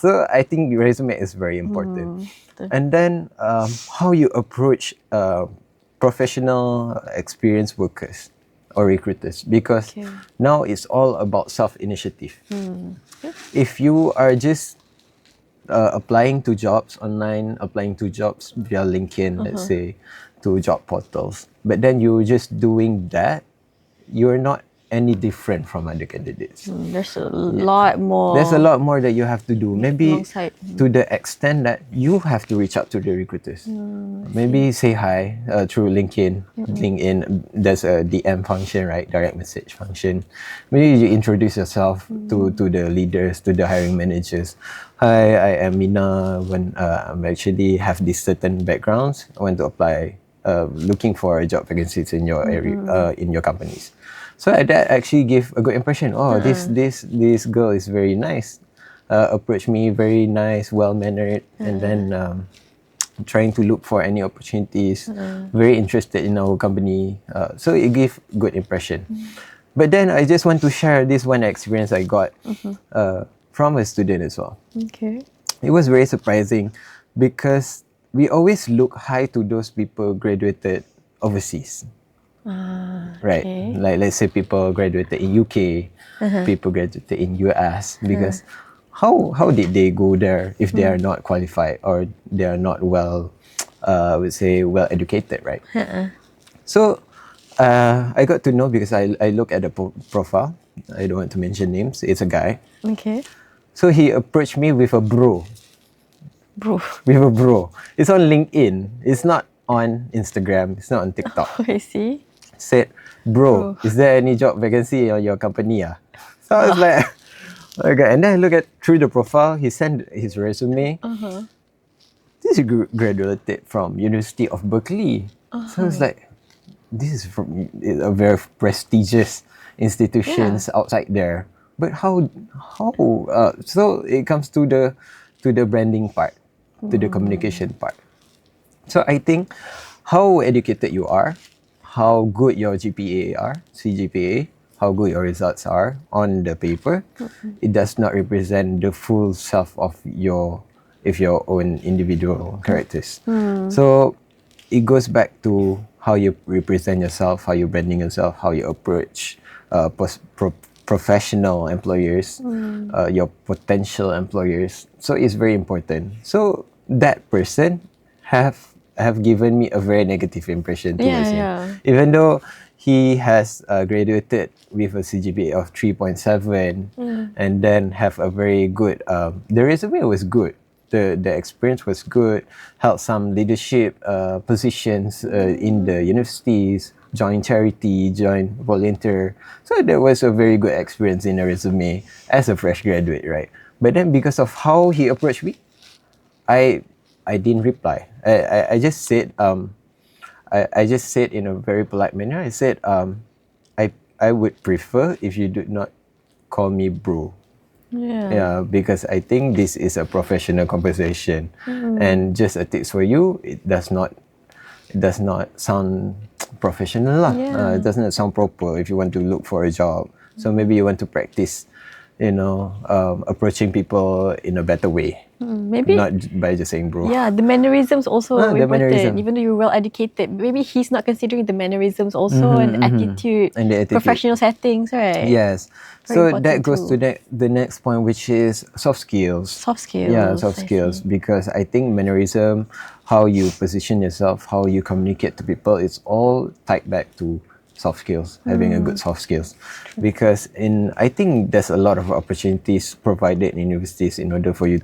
Speaker 2: So I think resume is very important. And then how you approach professional experienced workers or recruiters, because now it's all about self-initiative. If you are just applying to jobs online, applying to jobs via LinkedIn, let's say, to job portals, but then you're just doing that, you're not any different from other candidates.
Speaker 1: There's a lot more.
Speaker 2: There's a lot more that you have to do. Maybe
Speaker 1: Alongside.
Speaker 2: to the extent that you have to reach out to the recruiters. Maybe say hi through LinkedIn. LinkedIn, there's a DM function, right? Direct message function. Maybe you introduce yourself to the leaders, to the hiring managers. Hi, I am Mina. When I'm actually have these certain backgrounds, I want to apply, looking for a job vacancies in your area, in your companies. So that actually gave a good impression. Oh, this girl is very nice. Approached me very nice, well mannered, and then trying to look for any opportunities. Very interested in our company. So it gave good impression. But then I just want to share this one experience I got from a student as well.
Speaker 1: Okay.
Speaker 2: It was very surprising because we always look high to those people graduated overseas. Right,
Speaker 1: okay.
Speaker 2: like let's say people graduated in UK, people graduated in US, because how did they go there if they are not qualified or they are not well, I would say well educated, right? So I got to know because I look at the profile. I don't want to mention names. It's a guy.
Speaker 1: Okay.
Speaker 2: So he approached me with a bro.
Speaker 1: Bro.
Speaker 2: with a bro. It's on LinkedIn. It's not on Instagram. It's not on TikTok.
Speaker 1: I see.
Speaker 2: Said, bro,
Speaker 1: Bro.
Speaker 2: is there any job vacancy on your company? So I was like, okay. And then I look at through the profile. He sent his resume. This is graduated from University of Berkeley. So it's like, this is from a very prestigious institutions outside there. But how? So it comes to the branding part, to the communication part. So I think how educated you are, how good your GPA are, CGPA, how good your results are on the paper, it does not represent the full self of your own individual characters. So it goes back to how you represent yourself, how you branding yourself, how you approach professional employers, your potential employers. So it's very important. So that person have given me a very negative impression towards him. Even though he has graduated with a CGPA of 3.7 and then have a very good, the resume was good. The experience was good, held some leadership positions in the universities, joined charity, joined volunteer. So there was a very good experience in a resume as a fresh graduate, right? But then because of how he approached me, I didn't reply. I just said I just said in a very polite manner. I said I would prefer if you do not call me bro. Yeah, because I think this is a professional conversation, and just a tips for you. It does not sound professional lah. It does not sound proper if you want to look for a job. So maybe you want to practice, approaching people in a better way.
Speaker 1: Maybe
Speaker 2: not by just saying bro.
Speaker 1: Yeah, the mannerisms also
Speaker 2: the
Speaker 1: important.
Speaker 2: mannerism.
Speaker 1: Even though you're well educated, maybe he's not considering the mannerisms also and the attitude,
Speaker 2: And the attitude.
Speaker 1: professional settings, right?
Speaker 2: Yes.
Speaker 1: Very
Speaker 2: So that
Speaker 1: important
Speaker 2: goes
Speaker 1: too.
Speaker 2: to the next point, which is soft skills.
Speaker 1: Soft skills.
Speaker 2: Yeah, soft
Speaker 1: I
Speaker 2: skills.
Speaker 1: see.
Speaker 2: Because I think mannerism, how you position yourself, how you communicate to people, it's all tied back to soft skills, having a good soft skills. Because I think there's a lot of opportunities provided in universities in order for you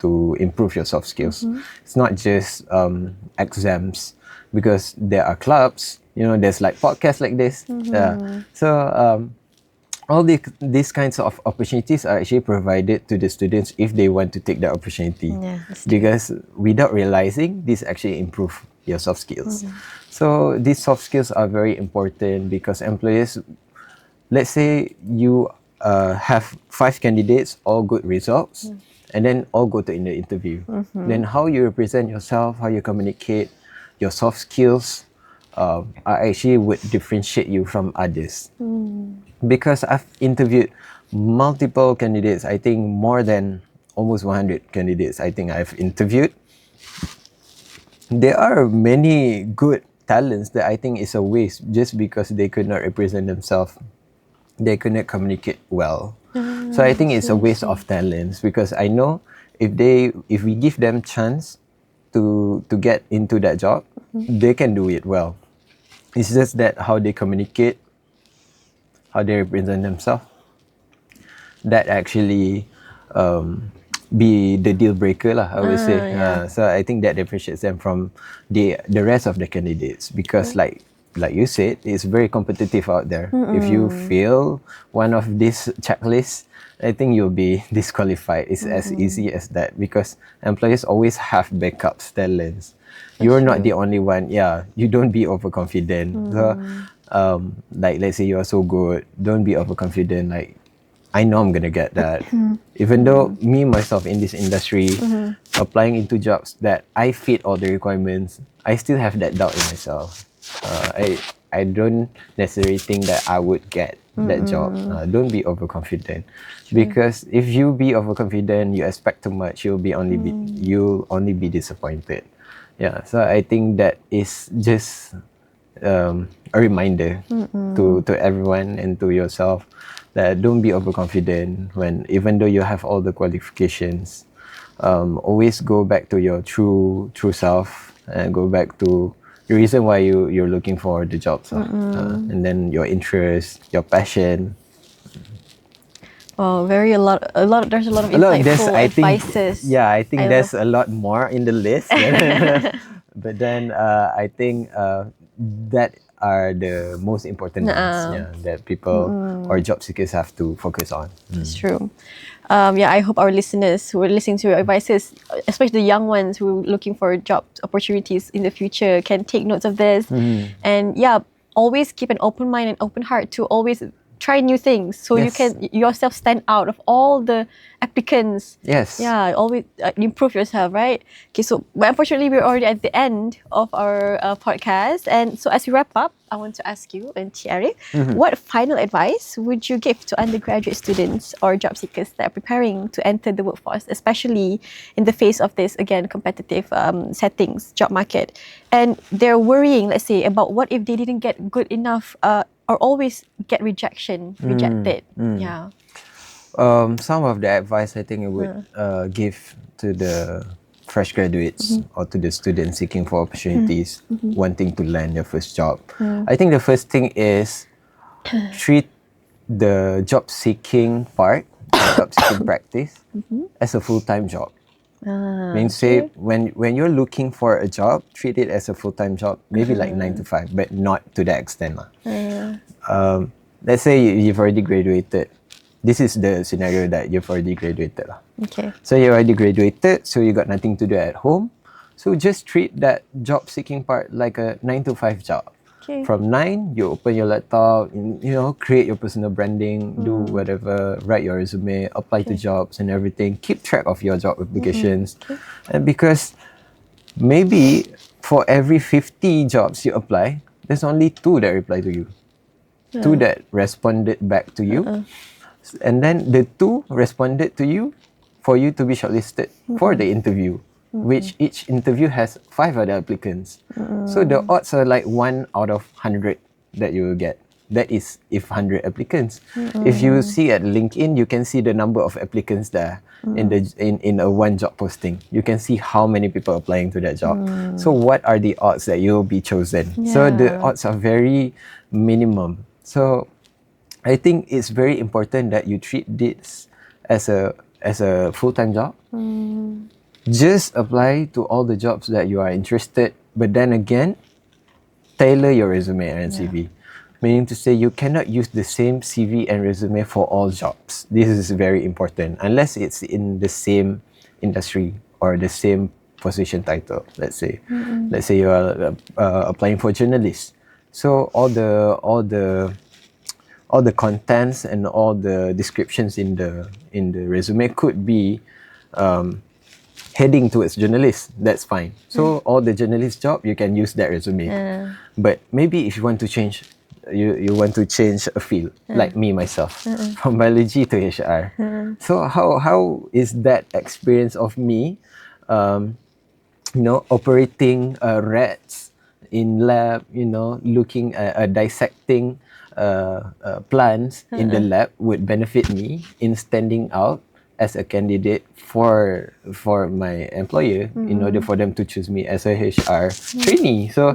Speaker 2: to improve your soft skills. It's not just exams, because there are clubs, there's like podcasts like this. So all these kinds of opportunities are actually provided to the students if they want to take that opportunity.
Speaker 1: Yeah, that's true.
Speaker 2: Because without realizing, this actually improve your soft skills. So these soft skills are very important because employers, let's say you have 5 candidates, all good results, and then all go to in the interview. Then how you represent yourself, how you communicate, your soft skills are actually would differentiate you from others. Because I've interviewed multiple candidates, I think more than almost 100 candidates I think I've interviewed. There are many good talents that I think is a waste just because they could not represent themselves. They could not communicate well. So I think it's a waste of talents, because I know if we give them chance to get into that job, they can do it well. It's just that how they communicate, how they represent themselves, that actually be the deal breaker lah, I would say. So I think that differentiates them from the rest of the candidates, because like you said, it's very competitive out there. If you fail one of these checklists, I think you'll be disqualified. It's as easy as that, because employers always have backups, talents. You're not the only one. Yeah, you don't be overconfident. So like let's say you are so good, don't be overconfident. Like, I know I'm gonna get that. Even though me myself in this industry, applying into jobs that I fit all the requirements, I still have that doubt in myself. I don't necessarily think that I would get that job. Don't be overconfident, because if you be overconfident, you expect too much, you'll only be disappointed. Yeah, so I think that is just a reminder to everyone and to yourself, that don't be overconfident even though you have all the qualifications. Always go back to your true self, and go back to the reason why you're looking for the jobs, and then your interest, your passion.
Speaker 1: Oh, very a lot. There's a lot of insightful advices.
Speaker 2: I think there's a lot more in the list. But then I think that are the most important ones that people or job seekers have to focus on.
Speaker 1: It's true. I hope our listeners who are listening to your advices, especially the young ones who are looking for job opportunities in the future, can take notes of this. And always keep an open mind and open heart to always try new things so you can yourself stand out of all the applicants. Always improve yourself, right? Okay, so unfortunately we're already at the end of our podcast, and so as we wrap up, I want to ask you, Encik Arif, what final advice would you give to undergraduate students or job seekers that are preparing to enter the workforce, especially in the face of this, again, competitive settings, job market, and they're worrying, let's say, about what if they didn't get good enough or always get rejected.
Speaker 2: Some of the advice I think I would give to the fresh graduates or to the students seeking for opportunities, wanting to land their first job. I think the first thing is treat the job seeking part, job seeking practice, as a full-time job. Means say when you're looking for a job, treat it as a full-time job, maybe like 9 to 5, but not to that extent. Let's say you've already graduated. This is the scenario that you've already graduated.
Speaker 1: Okay.
Speaker 2: So you already graduated, so you got nothing to do at home. So just treat that job seeking part like a 9 to 5 job.
Speaker 1: Okay.
Speaker 2: From 9, you open your laptop, create your personal branding, do whatever, write your resume, apply to jobs and everything. Keep track of your job applications. And because maybe for every 50 jobs you apply, there's only 2 that reply to you. 2 that responded back to you. And then the 2 responded to you for you to be shortlisted for the interview. Which each interview has 5 other applicants. So the odds are like 1 out of 100 that you will get. That is if 100 applicants. If you see at LinkedIn, you can see the number of applicants there in a one job posting. You can see how many people applying to that job. So what are the odds that you will be chosen? So the odds are very minimum. So I think it's very important that you treat this as a full-time job. Just apply to all the jobs that you are interested, but then again, tailor your resume and CV. Meaning to say you cannot use the same CV and resume for all jobs. This is very important, unless it's in the same industry or the same position title. Let's say you are applying for journalists. So all the contents and all the descriptions in the resume could be heading towards journalists. That's fine. So all the journalist job, you can use that resume. But maybe if you want to change, you want to change a field, like me myself, from biology to HR. So how is that experience of me, operating rats in lab, looking at dissecting plants in the lab would benefit me in standing out as a candidate for my employer in order for them to choose me as a HR trainee. So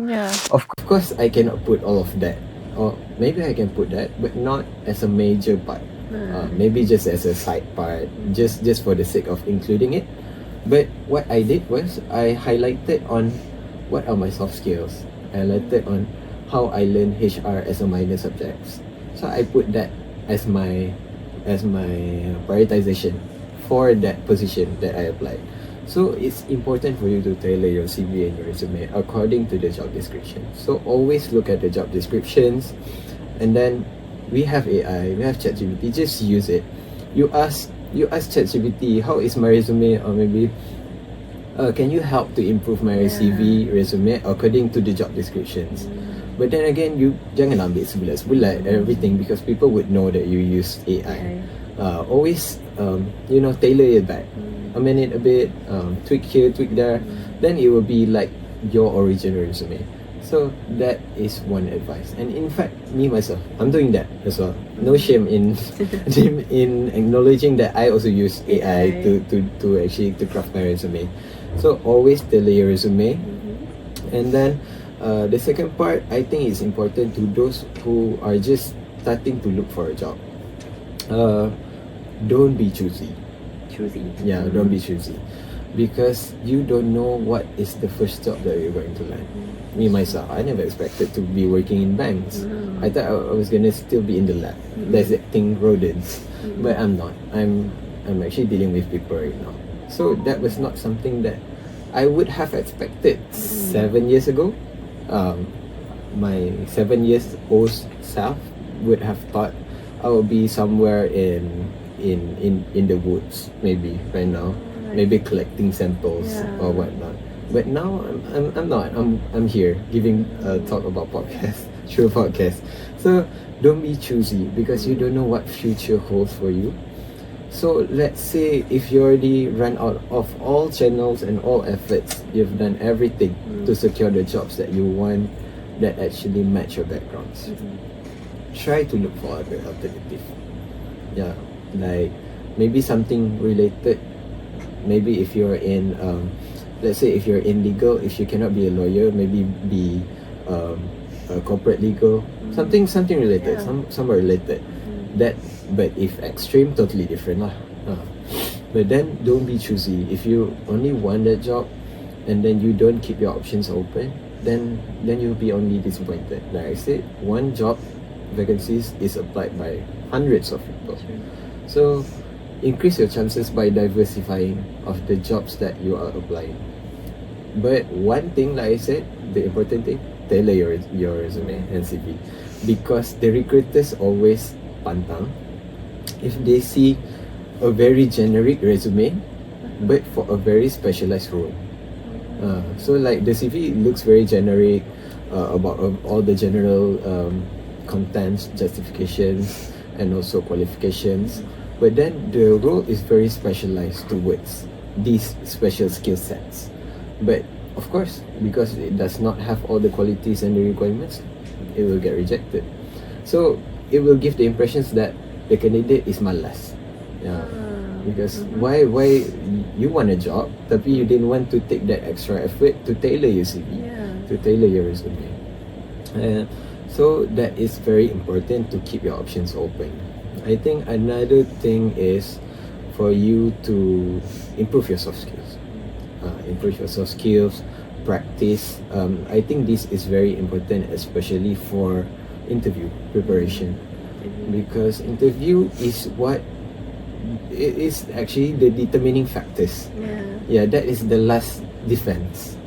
Speaker 2: of course I cannot put all of that, or maybe I can put that, but not as a major part. Maybe just as a side part, just for the sake of including it. But what I did was I highlighted on what are my soft skills. I highlighted on how I learned HR as a minor subjects. So I put that as my prioritization for that position that I applied. So it's important for you to tailor your CV and your resume according to the job description. So always look at the job descriptions, and then we have AI, we have ChatGPT. Just use it. You ask ChatGPT, how is my resume, or maybe can you help to improve my CV resume according to the job descriptions. But then again, you jangan ambil sebulat-sebulat everything, because people would know that you use AI. Always tailor it back, amend it a bit, tweak here, tweak there, then it will be like your original resume. So that is one advice. And in fact, me myself, I'm doing that as well. No shame in in acknowledging that I also use AI to actually to craft my resume. So always tailor your resume. And then the second part, I think it's important to those who are just starting to look for a job. don't be choosy.
Speaker 1: Choosy.
Speaker 2: Yeah, don't be choosy, because you don't know what is the first job that you're going to land. Me myself, I never expected to be working in banks. I thought I was gonna still be in the lab, dissecting rodents, but I'm not. I'm actually dealing with people right now. So that was not something that I would have expected 7 years ago. My 7 years old self would have thought I would be somewhere in the woods, maybe right now, maybe collecting samples or whatnot. But now I'm not. I'm here giving a talk about podcast, through a podcast. So don't be choosy, because you don't know what future holds for you. So let's say if you already run out of all channels and all efforts, you've done everything to secure the jobs that you want that actually match your backgrounds. Try to look for other alternative. Yeah, like maybe something related. Maybe if you're in, let's say if you're in legal, if you cannot be a lawyer, maybe be a corporate legal, something related, somewhere related. That, but if extreme, totally different lah. But then don't be choosy. If you only want that job, and then you don't keep your options open, then you'll be only disappointed. Like I said, one job vacancies is applied by hundreds of people. So increase your chances by diversifying of the jobs that you are applying. But one thing, like I said, the important thing, tailor your resume and CV, because the recruiters always pantang if they see a very generic resume but for a very specialized role. So like the CV looks very generic about all the general contents, justifications, and also qualifications, but then the role is very specialized towards these special skill sets. But of course, because it does not have all the qualities and the requirements, it will get rejected. So it will give the impressions that the candidate is malas. Yeah. Because why you want a job tapi you didn't want to take that extra effort to tailor your CV, to tailor your resume. So that is very important to keep your options open. I think another thing is for you to improve your soft skills. Practice. I think this is very important, especially for interview preparation, because interview is what it is actually the determining factors. That is the last defense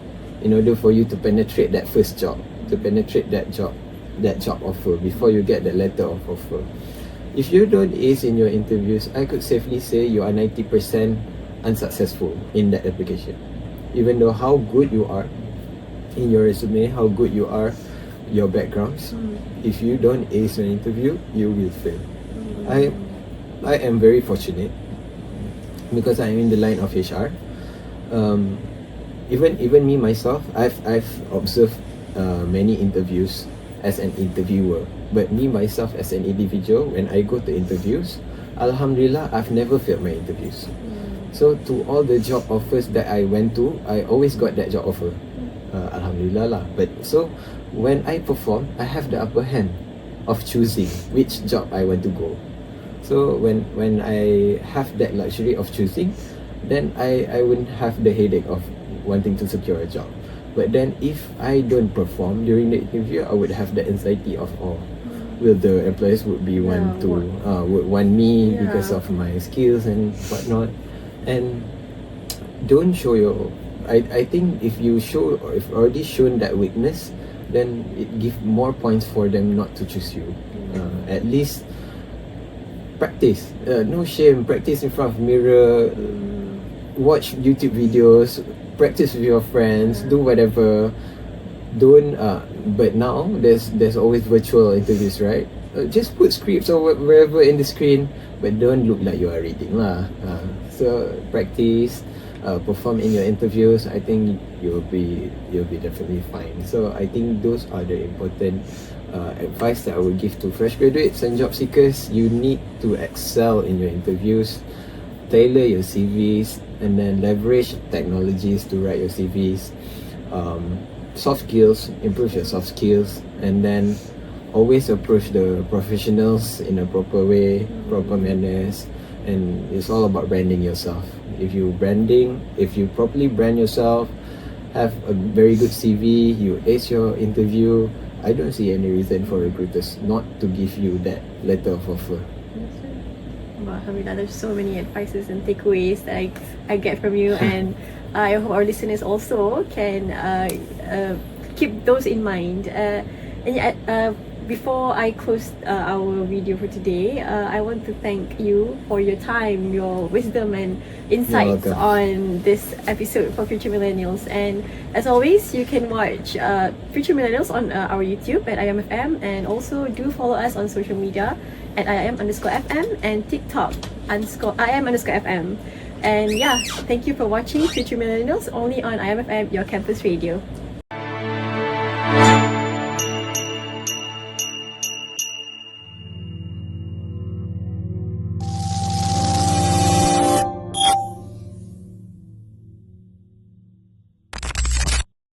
Speaker 2: in order for you to penetrate that first job, to penetrate that job offer before you get the letter of offer. If you don't ace in your interviews, I could safely say you are 90% unsuccessful in that application. Even though how good you are in your resume, how good you are, your backgrounds, if you don't ace an interview, you will fail. I am very fortunate because I'm in the line of HR. Even me myself, I've observed many interviews as an interviewer, but me myself as an individual, when I go to interviews, Alhamdulillah, I've never failed my interviews. So to all the job offers that I went to, I always got that job offer. Alhamdulillah lah. But so when I perform, I have the upper hand of choosing which job I want to go. So when I have that luxury of choosing, then I wouldn't have the headache of wanting to secure a job. But then if I don't perform during the interview, I would have the anxiety of, will the employers would want me because of my skills and whatnot. And don't show your, I think if you show, or if already shown that weakness, then it gives more points for them not to choose you. At least practice, no shame, practice in front of mirror, watch YouTube videos, practice with your friends, do whatever. Don't but now there's always virtual interviews, right? Just put scripts or wherever in the screen, but don't look like you are reading lah. So practice, perform in your interviews. I think you'll be definitely fine. So I think those are the important advice that I would give to fresh graduates and job seekers. You need to excel in your interviews, tailor your CVs, and then leverage technologies to write your CVs. Soft skills, improve your soft skills, and then always approach the professionals in a proper way, proper manners, and it's all about branding yourself. If you properly brand yourself, have a very good CV, you ace your interview, I don't see any reason for recruiters not to give you that letter of offer.
Speaker 1: Well, Alhamdulillah, there's so many advices and takeaways that I get from you, and I hope our listeners also can keep those in mind. Before I close our video for today, I want to thank you for your time, your wisdom and insights on this episode for Future Millennials. And as always, you can watch Future Millennials on our YouTube at IMFM, and also do follow us on social media at IM_FM and TikTok IM_FM. And yeah, thank you for watching Future Millennials only on IMFM, your campus radio.